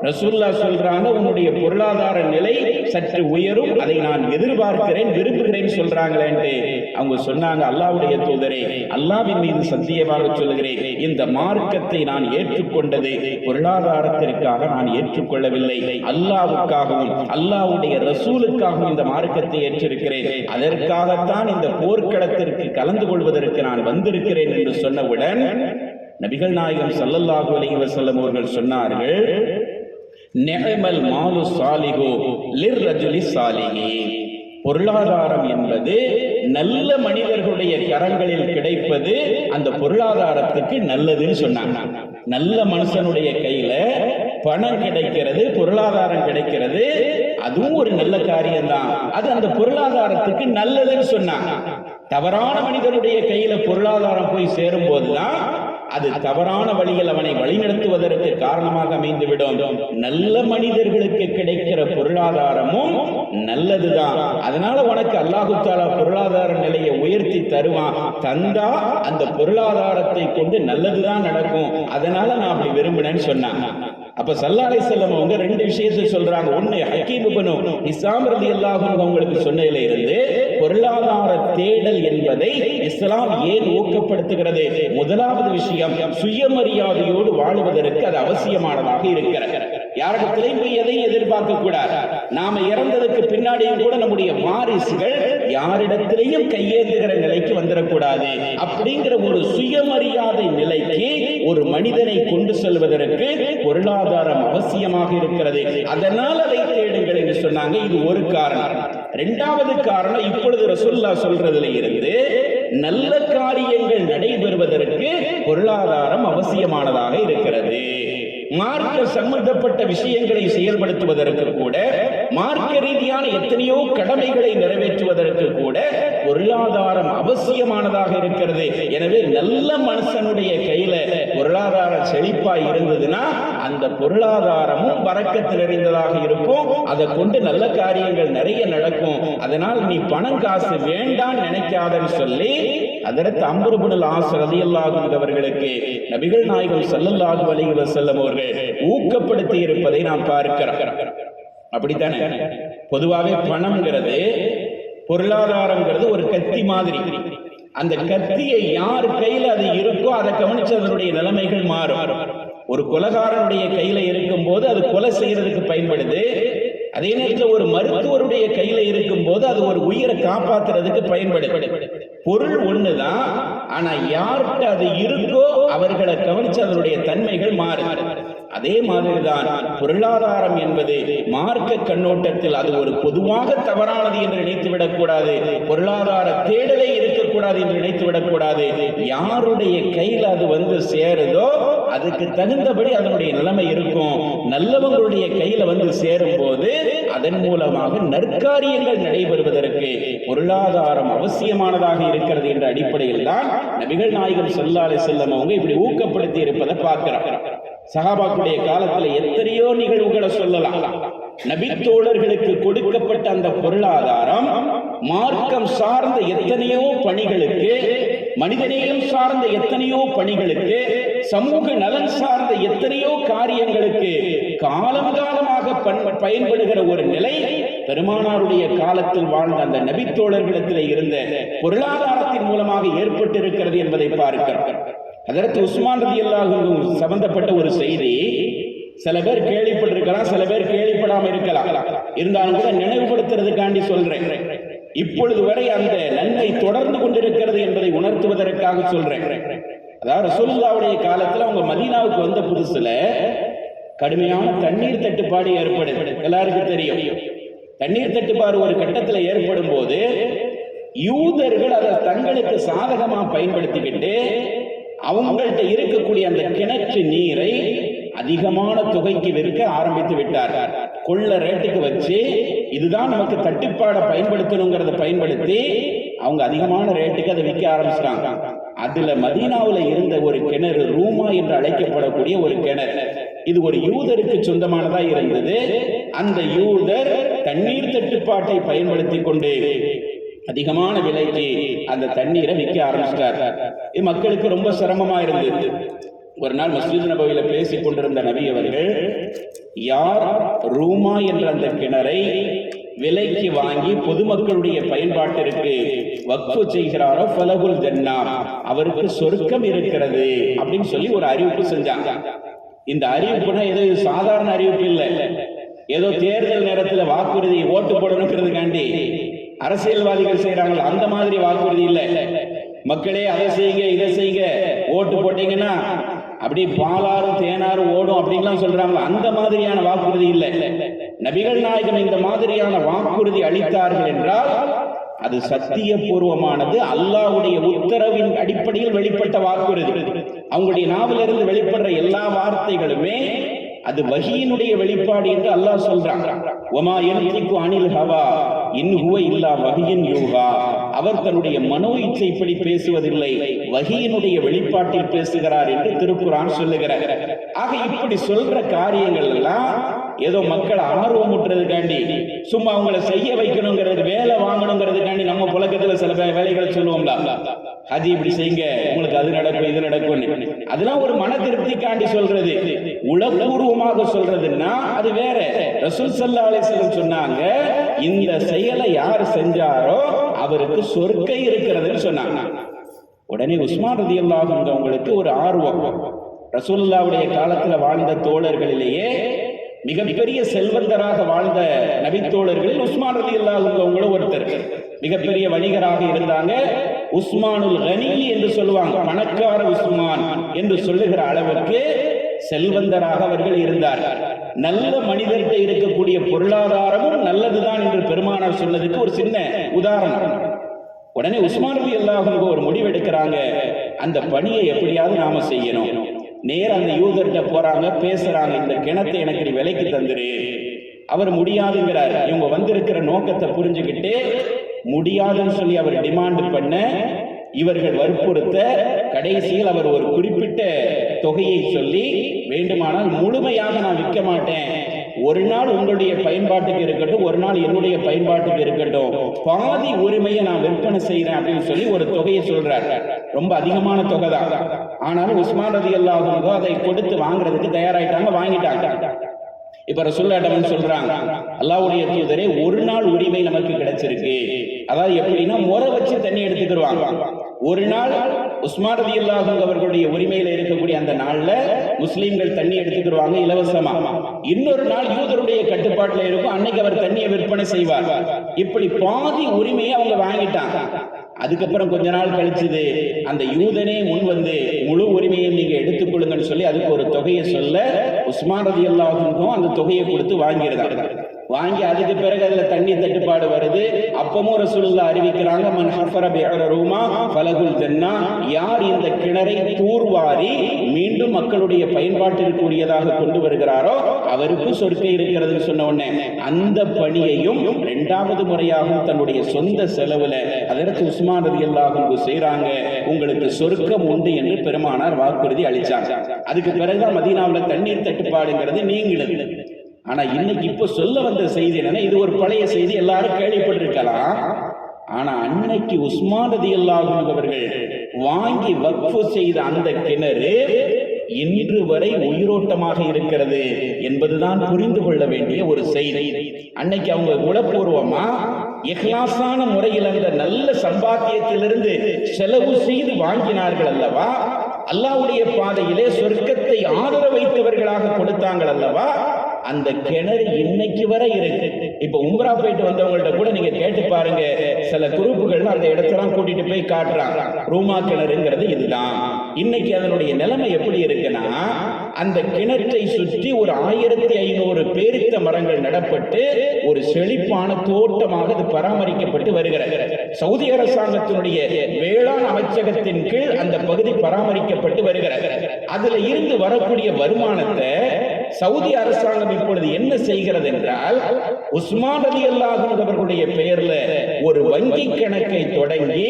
ரசூலுல்லாஹ் சொல்றாங்க, உன்னுடைய பொருளாதார நிலை சற்று உயரும், அதை நான் எதிர்பார்க்கிறேன், விரும்புகிறேன் சொல்றாங்களேன்ட்டு. அவங்க சொன்னாங்க, அல்லாஹ்வுடைய தூதரே, அல்லாஹ்வின் மீது சத்தியமாக சொல்லுகிறேன், இந்த மார்க்கத்தை நான் ஏற்றுக்கொண்டது பொருளாதாரத்திற்காக நான் ஏற்றுக்கொள்ளவில்லை, அல்லாஹ்வுக்காகவும் அல்லாஹ்வுடைய ரசூலுக்காகவும் இந்த மார்க்கத்தை ஏற்றிருக்கிறேன். அதற்காகத்தான் இந்த போர்க்களத்திற்கு கலந்து கொள்வதற்கு நான் வந்திருக்கிறேன் என்று சொன்னவுடன் நபிகள் நாயகம் ஸல்லல்லாஹு அலைஹி வஸல்லம் அவர்கள் சொன்னார்கள், நிஅமல் மாலு ஸாலிஹு லிர்ரஜுலி ஸாலிஹி. பொருளாதாரம் என்பது நல்ல மனிதர்களுடைய கரங்களில் கிடைப்பது அந்த பொருளாதாரத்துக்கு நல்லதுன்னு சொன்னாங்க. நல்ல மனுஷனுடைய கையில பணம் கிடைக்கிறது, பொருளாதாரம் கிடைக்கிறது, அதுவும் ஒரு நல்ல காரியம்தான். அது அந்த பொருளாதாரத்துக்கு நல்லதுன்னு சொன்னாங்க. தவறான மனிதனுடைய கையில பொருளாதாரம் போய் சேரும் போதுதான் அது தவறான வழியில் அவனை வழிநடத்துவதற்கு காரணமாக அமைந்துவிடும். நல்ல மனிதர்களுக்கு கிடைக்கிற பொருளாதாரமும் நல்லதுதான். அதனால உனக்கு அல்லாஹு தஆலா பொருளாதார நிலையை உயர்த்தி தருவான். தந்தா அந்த பொருளாதாரத்தை கொண்டு நல்லதுதான் நடக்கும். அதனால நான் அப்படி விரும்பினேன்னு சொன்னாங்க. அப்ப ஸல்லல்லாஹு அலைஹி வஸல்லம் அவங்க ரெண்டு விஷயத்தை சொல்றாங்க. ஒன்னு, ஹக்கீம் இப்னு ஹிஸாம் ரலியல்லாஹு அன்ஹு அவங்களுக்கு சொன்னதில இருந்து பொருளாதார தேடல் என்பதை இஸ்லாம் ஏன் ஊக்கப்படுத்துகிறது. முதலாவது விஷயம், சுயமரியாதையோடு வாழுவதற்கு அது அவசியமானதாக இருக்கிறது. யாரிடத்திலையும் போய் எதையும் எதிர்பார்க்க கூடாது. நாம இறந்ததுக்கு பின்னாடியும் கூட நம்முடைய வாரிசுகள் யாரிடத்திலையும் கையேந்துகிற நிலைக்கு வந்துடக்கூடாது. அப்படிங்கிற ஒரு சுயமரியாதை நிலைக்கு ஒரு மனிதனை கொண்டு செல்வதற்கு பொருளாதாரம் அவசியமாக இருக்கிறது. அதனால் அதை தேடுங்கள் என்று சொன்னாங்க. இது ஒரு காரணம். இரண்டாவது காரணம், இப்பொழுது ரசூலுல்லாஹ் சொல்றதுல இருந்து நல்ல காரியங்கள் நடைபெறுவதற்கு பொருளாதாரம் அவசியமானதாக இருக்கிறது. மார்க்க சம்பந்தப்பட்ட விஷயங்களை செயல்படுத்துவதற்கு கூட, மார்க்க ரீதியான எத்தனையோ கடமைகளை நிறைவேற்றுவதற்கு கூட பொருளாதாரம் அவசியமானதாக இருக்கிறது. எனவே நல்ல மனுஷனுடைய கையில பொருளாதார செழிப்பாய் இருந்ததுன்னா அந்த பொருளாதாரமும் பரக்கத்து நிறைந்ததாக இருக்கும். அதை கொண்டு நல்ல காரியங்கள் நிறைய நடக்கும். அதனால் நீ பணம் காசு வேண்டாம் நினைக்காதன்னு சொல்லி ஹஜ்ரத் அம்ர் இப்னுல் ஆஸ் ரலியல்லாஹு அன்ஹு அவர்களுக்கு நபிகள் நாயகம் ஸல்லல்லாஹு அலைஹி வஸல்லம் அவர்கள் ஊக்கப்படுத்தி இருப்பதை நாம் பார்க்கிறோம். அப்படித்தானே? பொதுவாகவே பணம்ங்கிறது, பொருளாதாரம்ங்கிறது ஒரு கத்தி மாதிரி. அந்த கத்தியை யார் கையில அது இருக்கோ அதை கவனிச்சு அதனுடைய நிலைமைகள் மாறும். ஒரு கொலைகாரனுடைய கையில இருக்கும் போது அது கொலை செய்யறதுக்கு பயன்படுது. அதே நேரத்தில் ஒரு மருத்துவருடைய கையில இருக்கும் போது அது ஒரு உயிரை காப்பாற்றுறதுக்கு பயன்படுது. பொருள் ஒண்ணுதான், ஆனா யார்கிட்ட அது இருக்கோ அவர்களை கவனிச்சு அதனுடைய தன்மைகள் மாறும். அதே மாதிரிதான் பொருளாதாரம் என்பது மார்க்க கண்ணோட்டத்தில் அது ஒரு பொதுவாக தவறானது என்று நினைத்து விடக்கூடாது. பொருளாதார தேடலை இருக்கக்கூடாது என்று நினைத்து விடக்கூடாது. யாருடைய கையில் அது வந்து சேருதோ அதுக்கு தகுந்தபடி அதனுடைய நிலைமை இருக்கும். நல்லவங்களுடைய கையில வந்து சேரும் போது அதன் மூலமாக நற்காரியங்கள் நடைபெறுவதற்கு பொருளாதாரம் அவசியமானதாக இருக்கிறது என்ற அடிப்படையில் தான் நபிகள் நாயகம் ஸல்லல்லாஹு அலைஹி வஸல்லம் அவங்க இப்படி ஊக்கப்படுத்தி இருப்பதை பார்க்கிறோம். சஹாபாக்களுடைய காலத்துல எத்தனையோ நிகழ்வுகளை சொல்லலாம். நபி தோழர்களுக்கு கொடுக்கப்பட்ட அந்த பொருளாதாரம் மார்க்கம் சார்ந்த எத்தனையோ பணிகளுக்கு, மனிதநேயம் சார்ந்த எத்தனையோ பணிகளுக்கு, சமூக நலன் சார்ந்த எத்தனையோ காரியங்களுக்கு காலம் காலமாக பயன்படுகிற ஒரு நிலை பெருமானாருடைய காலத்தில் வாழ்ந்த அந்த நபி தோழர்களிடத்தில் இருந்த பொருளாதாரத்தின் மூலமாக ஏற்பட்டிருக்கிறது என்பதை பார்க்கிறோம். ஹஜ்ரத் உஸ்மான் ரலியல்லாஹு அன்ஹு சம்பந்தப்பட்ட ஒரு செய்தி சில பேர் கேள்விப்பட்டிருக்கலாம், சில பேர் கேள்விப்படாம இருக்கலாம். இருந்தாலும் கூட நினைவுபடுத்துறதுக்காண்டி சொல்றேன். இப்பொழுது வரை அந்த நன்மை தொடர்ந்து கொண்டிருக்கிறது என்பதை உணர்த்துவதற்காக சொல்றேன். அதாவது ரசூலுல்லாஹ்வுடைய காலத்துல அவங்க மதீனாவுக்கு வந்த புதுசுல கடுமையான தண்ணீர் தட்டுப்பாடு ஏற்படுது. எல்லாருக்கும் தெரியும். தண்ணீர் தட்டுப்பாடு ஒரு கட்டத்தில் ஏற்படும் போது யூதர்கள் அதை தங்களுக்கு சாதகமா பயன்படுத்திக்கிட்டு அவங்கள்ட்ட இருக்கக்கூடிய அந்த கிணற்று நீரை அதிகமான தொகைக்கு விற்க ஆரம்பித்து விட்டார்கள். கொள்ள ரேட்டுக்கு வச்சு இதுதான் நமக்கு தட்டுப்பாடை பயன்படுத்தணுங்கிறத பயன்படுத்தி அவங்க அதிகமான ரேட்டுக்கு அதை விற்க ஆரம்பிச்சிட்டாங்க. அதுல மதீனாவுல இருந்த ஒரு கிணறு, ரூமா என்று அழைக்கப்படக்கூடிய ஒரு கிணறு, இது ஒரு யூதருக்கு சொந்தமானதா இருந்தது. அந்த யூதர் தண்ணீர் தட்டுப்பாட்டை பயன்படுத்தி கொண்டு அதிகமான விலைக்கு அந்த தண்ணீரை விற்க ஆரம்பிச்சிட்டார். இது மக்களுக்கு ரொம்ப சிரமமா இருந்தது. ஒரு நாள் மஸ்ஜித் நபவியில பேசிக் கொண்டிருந்த நபி அவர்கள், யார் ரூமா என்ற அந்த கிணறை விலைக்கு வாங்கி பொதுமக்களுடைய பயன்பாட்டிற்கு வக்ஃபு செய்கிறாரோ ஃபலகுல் ஜன்னா, அவருக்கு சொர்க்கம் இருக்கிறது அப்படின்னு சொல்லி ஒரு அறிவிப்பு செஞ்சாங்க. இந்த அறிவிப்புனா ஏதோ சாதாரண அறிவிப்பு இல்லை, ஏதோ தேர்தல் நேரத்தில் வாக்குறுதி ஓட்டு போடணுங்கிறதுக்காண்டி அரசியல்வாதிகள் செய்யறாங்க அந்த மாதிரி வாக்குறுதி இல்லை. மக்களே அதை செய்யுங்க இதை செய்யுங்க, ஓட்டு போட்டீங்கன்னா அப்படி பாலாரும் தேனாரும் ஓடும் அப்படின்லாம் சொல்றாங்க, அந்த மாதிரியான வாக்குறுதி இல்லை. நபிகள் நாயகம் இந்த மாதிரியான வாக்குறுதி அளித்தார்கள் என்றால் அது சத்தியபூர்வமானது, அல்லாஹ்வுடைய உத்தரவின் அடிப்படையில் வெளிப்பட்ட வாக்குறுதி. அவங்களுடைய நாவிலிருந்து வெளிப்படுற எல்லா வார்த்தைகளுமே அது வஹியினுடைய வெளிப்பாடு என்று அல்லாஹ் சொல்றான். வமா யன்திகு அனில் ஹவா இன் ஹுவ இல்லா வஹியின் யூஹா, அவர் தன்னுடைய மனோ இச்சைப்படி பேசுவதில்லை, வஹியினுடைய வெளிப்பாட்டில் பேசுகிறார் என்று திருக்குர்ஆன் சொல்லுகிறார். ஆக இப்படி சொல்ற காரியங்கள் எல்லாம் ஏதோ மக்களை ஆர்வம் ஊட்டுறதுக்காண்டி, சும்மா அவங்களை செய்ய வைக்கணுங்கிறது, வேலை வாங்கணுங்கிறதுக்காண்டி நம்ம புழக்கத்துல சில வேலைகளை சொல்லுவோம்ல, அது இப்படி செய்யுங்க உங்களுக்கு அது நடக்கும் இது நடக்கும், அதெல்லாம் ஒரு மன திருப்திக்காண்டி சொல்றது. உளப்பூர்வமாக சொல்றதுன்னா அது வேற. ரசூல் ஸல்லல்லாஹு அலைஹி வஸல்லம் சொன்னாங்க, இந்த செயலை யார் செஞ்சாரோ அவருக்கு சொர்க்கம் இருக்கிறதுன்னு சொன்னாங்க. உடனே உஸ்மான் ரலியல்லாஹு அன்ஹு அவங்களுக்கு ஒரு ஆர்வம். ரசூலுல்லாஹ்வுடைய காலத்துல வாழ்ந்த தோழர்களிலேயே மிகப்பெரிய செல்வந்தராக வாழ்ந்த நபித்தோழர்களில் உஸ்மான் ரலியல்லாஹு அன்ஹு அவங்களும் ஒருத்தர். மிகப்பெரிய வணிகராக இருந்தாங்க. உஸ்மானுல் கனி என்று சொல்லுவாங்க, பணக்கார உஸ்மான் என்று சொல்லுகிற அளவுக்கு செல்வந்தராக அவர்கள் இருந்தார். நல்ல மனிதர்கிட்ட இருக்கக்கூடிய பொருளாதாரமும் நல்லதுதான் என்று பெருமானார் சொன்னதுக்கு ஒரு சின்ன உதாரணம். உடனே உஸ்மான் ரலியல்லாஹு அன்ஹு ஒரு முடிவெடுக்கிறாங்க, அந்த பணியை எப்படியாவது நாம செய்யணும். நேர அந்த யூதர்கிட்ட போறாங்க, பேசுறாங்க, இந்த கிணத்தை எனக்கு நீ விலைக்கு தந்துரு. அவர் முடியாதுங்கிறார். இவங்க வந்திருக்கிற நோக்கத்தை புரிஞ்சுக்கிட்டு முடியாதுன்னு சொல்லி அவர் டிமாண்ட் பண்ண, இவர்கள் வற்புறுத்த, கடைசியில் அவர் ஒரு குறிப்பிட்ட தொகையை சொல்லி, வேண்டுமானால் முழுமையாக நான் விற்க மாட்டேன், ஒரு நாள் உங்களுடைய பயன்பாட்டுக்கு இருக்கட்டும், ஒரு நாள் என்னுடைய பயன்பாட்டுக்கு இருக்கட்டும், பாதி உரிமையை நான் விற்பனை செய்யறேன் அப்படின்னு சொல்லி ஒரு தொகையை சொல்றார். ரொம்ப அதிகமான தொகை தான். ஆனாலும் உஸ்மான் ரலியல்லாஹு அன்ஹு அதை கொடுத்து வாங்குறதுக்கு தயாராயிட்டாங்க, வாங்கிட்டாங்க. இப்ப ரசூலுல்லாஹ் சொல்றாங்க, அல்லாஹ்வுடைய தூதரே, ஒரு நாள் உரிமை நமக்கு கிடைச்சிருக்கு. அதாவது எப்படின்னா முறை வச்சு தண்ணி எடுத்துக்கிடுவாங்க. ஒரு நாள் உஸ்மான் ரலியல்லாஹு அன்ஹு அவர்களுடைய உரிமையில இருக்கக்கூடிய அந்த நாள்ல முஸ்லிம்கள் தண்ணி எடுத்துக்கிடுவாங்க இலவசமா. இன்னொரு நாள் யூதருடைய கட்டுப்பாட்டுல இருக்கும், அன்னைக்கு அவர் தண்ணியை விற்பனை செய்வார். இப்படி பாதி உரிமையை அவங்க வாங்கிட்டாங்க. அதுக்கப்புறம் கொஞ்ச நாள் கழிச்சது அந்த யூதனே முன் வந்து முழு உரிமையை நீங்க எடுத்துக்கொள்ளுங்கன்னு சொல்லி அதுக்கு ஒரு தொகையை சொல்ல, உஸ்மான் ரலியல்லாஹு அன்ஹு அந்த தொகையை கொடுத்து வாங்கியிருந்தாங்க. வாங்கி அதுக்கு பிறகு அதுல தண்ணி தட்டுப்பாடு வருது. அப்பமும் ரசூலுல்லாஹ் அறிவிக்கிறாங்க, மன் ஹஃபர பிஅர ரூமா ஃபலகுல் ஜன்னா, யார் இந்த கிணறை தூர்வாரி மீண்டும் மக்களுடைய பயன்பாட்டிற்கு உரியதாக கொண்டு வருகிறாரோ அவருக்கு சொர்க்கம் இருக்கிறதுன்னு சொன்ன உடனே அந்த பணியையும் இரண்டாவது முறையாகவும் தன்னுடைய சொந்த செலவுல அதற்கு உஸ்மான் ரலியல்லாஹு அன்ஹு செய்றாங்க. உங்களுக்கு சொர்க்கம் உண்டு என்று பெருமானார் வாக்குறுதி அளிச்சாங்க. அதுக்கு பிறகுதான் மதீனாவுல தண்ணீர் தட்டுப்பாடுங்கிறது நீங்கிடுது. ஆனா இன்னைக்கு இப்ப சொல்ல வந்த செய்தி என்னன்னா, இது ஒரு பழைய செய்தி, எல்லாரும் கேள்விப்பட்டிருக்கலாம். ஆனா அன்னைக்கு உஸ்மான் ரலியல்லாஹு அன்ஹு அவர்கள் வாங்கி வக்ஃபு செய்த அந்த கிணறு இன்று வரை உயிரோட்டமாக இருக்கிறது என்பதுதான் புரிந்து கொள்ள வேண்டிய ஒரு செய்தி. அன்னைக்கு அவங்க உளப்பூர்வமா இஹ்லாஸான முறையில் அந்த நல்ல சம்பாத்தியத்திலிருந்து செலவு செய்து வாங்கினார்கள் அல்லவா, அல்லாஹ்வுடைய பாதையிலே சொர்க்கத்தை ஆதர வைத்தவர்களாக கொடுத்தாங்கள் அல்லவா, அந்த கிணறு இன்னைக்கு வரை இருக்கு. இப்ப உம்ரா போயிட்டு வந்தவங்கள்ட்ட கூட நீங்க கேட்டு பாருங்க, சில குரூப்புகள் அந்த இடத்தெல்லாம் கூட்டிட்டு போய் காட்டுறாங்க, ரூமா கிணறுங்கிறது இதுதான். இன்னைக்கு அதனுடைய நிலைமை எப்படி இருக்குன்னா, அந்த கிணற்றை சுற்றி ஒரு 1500 பேரித்த மரங்கள் நடப்பட்டு ஒரு செழிப்பான தோட்டமாக அது பராமரிக்கப்பட்டு வருகிறது. சவுதி அரசாங்கத்தினுடைய வேளாண் அமைச்சகத்தின் கீழ் அந்த பகுதி பராமரிக்கப்பட்டு வருகிறது. அதுல இருந்து வரக்கூடிய வருமானத்தை சவுதி அரசாங்கம் இப்பொழுது என்ன செய்கிறது என்றால், உஸ்மான் ரலியல்லாஹு அன்ஹு அவர்களுடைய பெயர்ல ஒரு வங்கி கணக்கை தொடங்கி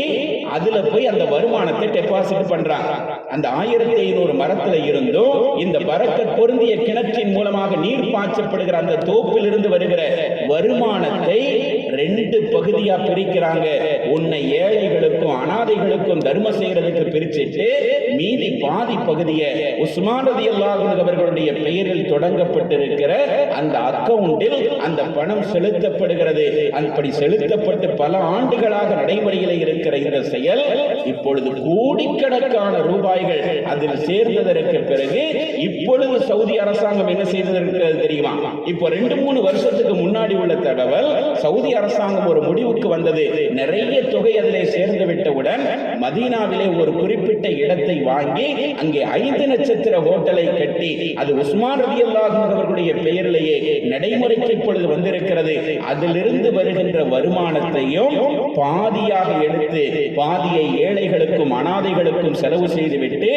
அதுல போய் அந்த வருமானத்தை டெபாசிட் பண்றாங்க. அந்த 1500 மரத்துல இருந்தும் இந்த பரக்கத் பொருந்திய கிணற்றின் மூலமாக நீர் பாய்ச்சப்படுகிற அந்த தோப்பில் இருந்து வருகிற வருமானத்தை 2 பகுதியா பிரிக்கிறாங்க. உன்னை ஏழைகளுக்கும் அனாதைகளுக்கும் தர்மம் செய்யறதுக்கு பிரிச்சுட்டு மீதி பாதி பகுதியை உஸ்மான் ரலியல்லாஹு அன்ஹு அவர்களுடைய பெயரில் தொடங்கப்பட்டிருக்கிற அந்த அக்கவுண்டில் அந்த பணம் செலுத்தப்படுகிறது. அப்படி செலுத்தப்பட்டு பல ஆண்டுகளாக நடைமுறையில் இருக்கிற இந்த செயல் இப்பொழுது கோடிக்கணக்கான ரூபாய்கள் அதில் சேர்ந்ததற்கு பிறகு இப்பொழுது சவுதி அரசாங்கம் என்ன செய்திருக்கிறது தெரியுமா? இப்போ 2-3 வருஷத்துக்கு முன்னாடி உள்ள தகவல், சவுதி அரசாங்கம் ஒரு முடிவுக்கு வந்தது. நிறைய தொகை அதிலே சேர்ந்து விட்டவுடன் மதீனாவிலே ஒரு குறிப்பிட்ட இடத்தை வாங்கி அங்கே 5 நட்சத்திர ஹோட்டலை கட்டி அது உஸ்மான் ரலியல்லாஹு அன்ஹு அவர்களுடைய பெயரிலேயே நடைமுறைக்கு இப்பொழுது வந்திருக்கிறது. அதிலிருந்து வருகின்ற வருமானத்தையும் பாதியாக எடுத்து பாதியை ஏழைகளுக்கும் அனாதைகளுக்கும் செலவு செய்துவிட்டு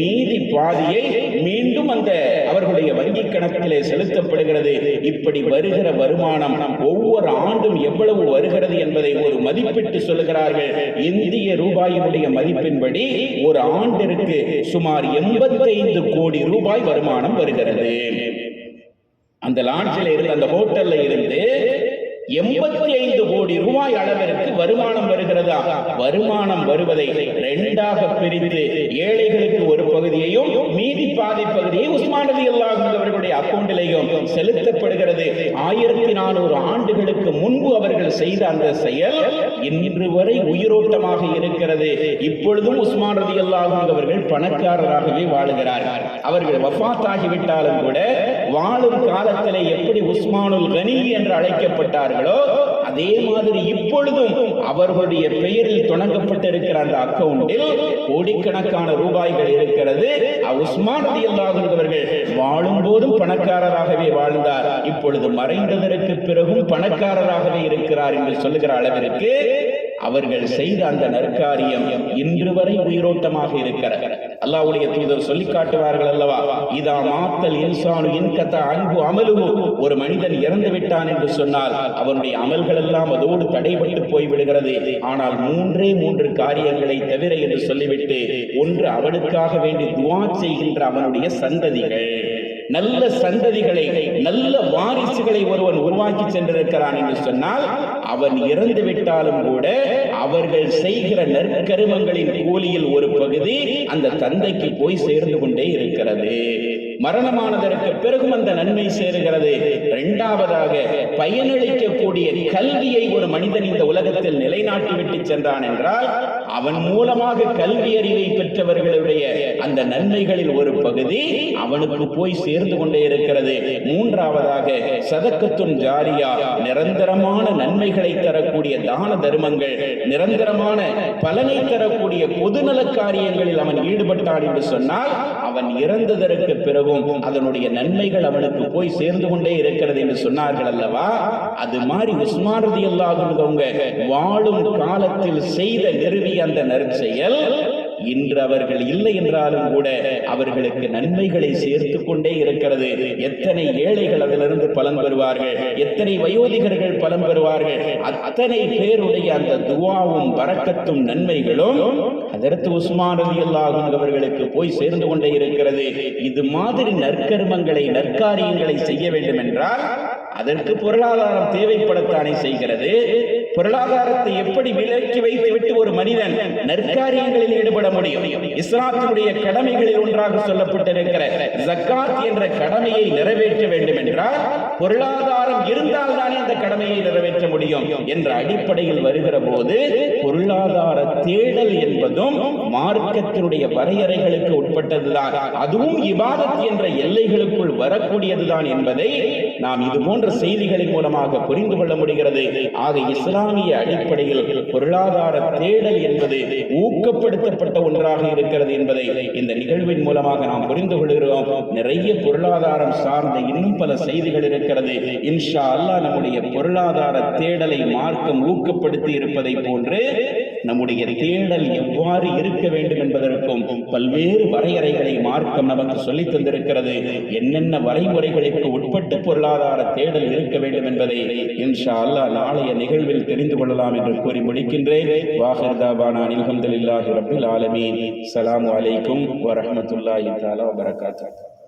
மீதி பாதியை மீண்டும் அந்த அவர்களுடைய வங்கி கணக்கிலே செலுத்தப்படுகிறது. இப்படி வருகிற வருமானம் ஒவ்வொரு ஆண்டும் எவ்வளவு வருகிறது என்பதை ஒரு மதிப்பிட்டு சொல்லுகிறார்கள். இந்திய ரூபாயினுடைய மதிப்பின்படி ஒரு ஆண்டிற்கு சுமார் 85 கோடி ரூபாய் வருமானம் வருகிறது. அந்த லாட்ஜில் இருந்து, அந்த ஹோட்டல்ல இருந்து 85 கோடி ரூபாய் அளவிற்கு வருமானம் வருகிறதா? வருமானம் வருவதை 2ஆக பிரித்து ஏழைகளுக்கு ஒரு பகுதியையும் மீதி பாதி பகுதியை உஸ்மான் ரலியல்லாஹு அன்ஹு அவர்களுடைய அக்கவுண்டிலேயும் செலுத்தப்படுகிறது. 1400 ஆண்டுகளுக்கு முன்பு அவர்கள் செய்த அந்த செயல் இன்று வரை உயிரோட்டமாக இருக்கிறது. இப்பொழுதும் உஸ்மான் ரலியல்லாஹு அன்ஹு அவர்கள் பணக்காரராகவே வாழுகிறார்கள். அவர்கள் வஃபாத் ஆகிவிட்டாலும் கூட வாழும் காலத்திலே எப்படி உஸ்மானுல் கனி என்று அழைக்கப்பட்டார்கள், அதே மாதிரி இப்பொழுதும் அவர்களுடைய பெயரில் தொடங்கப்பட்டிருக்கிற அந்த அக்கவுண்டில் கோடிக்கணக்கான ரூபாய்கள் இருக்கிறது. உஸ்மான் ரலியல்லாஹு அன்ஹு அவர்கள் வாழும் போதும் பணக்காரராகவே வாழ்ந்தார். இப்பொழுது மறைந்ததற்கு பிறகும் பணக்காரராகவே இருக்கிறார் என்று சொல்லுகிற அளவிற்கு அவர்கள் செய்த அந்த நற்காரியம் இன்று வரை உயிரோட்டமாக இருக்கிறது. அல்லாஹ்வுடைய தூதர் சொல்லி காட்டுவார்கள் அல்லவா, இதா மாத்தல் இன்சானு இன்கத அன்பு அமலுஹு, ஒரு மனிதன் இறந்து விட்டான் என்று சொன்னால் அவனுடைய அமல்கள் எல்லாம் அதோடு தடைபட்டு போய்விடுகிறது. ஆனால் 3 காரியங்களை தவிர என்று சொல்லிவிட்டு, ஒன்று அவனுக்காக வேண்டி துஆ செய்கின்ற அவனுடைய சந்ததிகள், நல்ல சந்ததிகளை நல்ல வாரிசுகளை ஒருவன் உருவாக்கி சென்றிருக்கிறான் என்று சொன்னால் அவன் இறந்து விட்டாலும் கூட அவர்கள் செய்கிற நற்கருமங்களின் கூலியில் ஒரு பகுதி அந்த தந்தைக்கு போய் சேர்ந்து கொண்டே இருக்கிறது. மரணமானதற்கு பிறகும் அந்த நன்மை சேருகிறது. 2ஆவதாக பயனளிக்கக்கூடிய கல்வியை ஒரு மனிதன் இந்த உலகத்தில் நிலைநாட்டி விட்டு சென்றான் என்றால் அவன் மூலமாக கல்வி அறிவை பெற்றவர்களுடைய அந்த நன்மைகளில் ஒரு பகுதி அவனுக்கு போய் சேர்ந்து கொண்டே இருக்கிறது. 3ஆவதாக சதக்கத்துன் ஜாரியா, நிரந்தரமான நன்மைகளை தரக்கூடிய தான தர்மங்கள், நிரந்தரமான பலனை தரக்கூடிய பொதுநல காரியங்களில் அவன் ஈடுபட்டான் என்று சொன்னால் அவன் இறந்ததற்கு பிறகு அதனுடைய நன்மைகள் அவனுக்கு போய் சேர்ந்து கொண்டே இருக்கிறது என்று சொன்னார்கள் அல்லவா. அது மாதிரி உஸ்மான் ரலியல்லாஹு அன்ஹு அவங்க வாழும் காலத்தில் செய்த நிறுவிய அந்த நற்செயல் இன்று அவர்கள் இல்லை என்றாலும் கூட அவர்களுக்கு நன்மைகளை சேர்த்து கொண்டே இருக்கிறது. எத்தனை ஏழைகள் அதிலிருந்து பலன் பெறுவார்கள், எத்தனை வயோதிகர்கள் பலன் பெறுவார்கள். அத்தனை பேருடைய அந்த துஆவும் பரக்கத்தும் நன்மைகளும் ஹஜ்ரத் உஸ்மான் ரலியல்லாஹு அன்ஹு அவர்களுக்கு போய் சேர்ந்து கொண்டே இருக்கிறது. இது மாதிரி நற்கர்மங்களை நற்காரியங்களை செய்ய வேண்டும் என்றால் அதற்கு பொருளாதாரம் தேவைப்படத்தானே செய்கிறது. பொருளாதாரத்தை எப்படி விலக்கி வைத்துவிட்டு ஒரு மனிதன் நற்காரியங்களில் ஈடுபட முடியும்? இஸ்லாத்தினுடைய கடமைகளில் ஒன்றாக சொல்லப்பட்டிருக்கிற ஜக்காத் என்ற கடமையை நிறைவேற்ற வேண்டும் என்றால் பொருளாதாரம் இருந்தால் தானே அந்த கடமையை நிறைவேற்ற முடியும் என்ற அடிப்படையில் வருகிற போது பொருளாதார தேடல் என்பதும் மார்க்கத்தினுடைய வரையறைகளுக்கு உட்பட்டதுதான். அதுவும் இபாதத் என்ற எல்லைகளுக்குள் வரக்கூடியதுதான் என்பதை நாம் இது போன்ற செய்திகளின் மூலமாக புரிந்து கொள்ள முடிகிறது. ஆக இஸ்லாமிய அடிப்படையில் பொருளாதார தேடல் என்பது ஊக்கப்படுத்தப்பட்ட ஒன்றாக இருக்கிறது என்பதை இந்த நிகழ்வின் மூலமாக நாம் புரிந்து கொள்கிறோம். நிறைய பொருளாதாரம் சார்ந்த இன்னும் பல செய்திகள் இருக்கிறது. இன்ஷா அல்லாஹ் நம்முடைய பொருளாதார தேடலை மார்க்கம் ஊக்கப்படுத்தி இருப்பதை போன்று நம்முடைய தேடல் எவ்வாறு இருக்க வேண்டும் என்பதற்கும் பல்வேறு வரையறைகளை மார்க்கம் நமக்கு சொல்லித் தந்திருக்கிறது. என்னென்ன வரைமுறைகளுக்கு உட்பட்டு பொருளாதார தேடல் இருக்க வேண்டும் என்பதை இன்ஷா அல்லாஹ் நாளைய நிகழ்வில் தெரிந்து கொள்ளலாம் என்று கூறி முடிக்கின்றேன். வாஹிர் தாவானா அல்ஹம்துலில்லாஹி ரப்பில் ஆலமீன். அஸ்ஸலாமு அலைக்கும் வரஹ்மத்துல்லாஹி தஆலா வபரகாத்துஹு.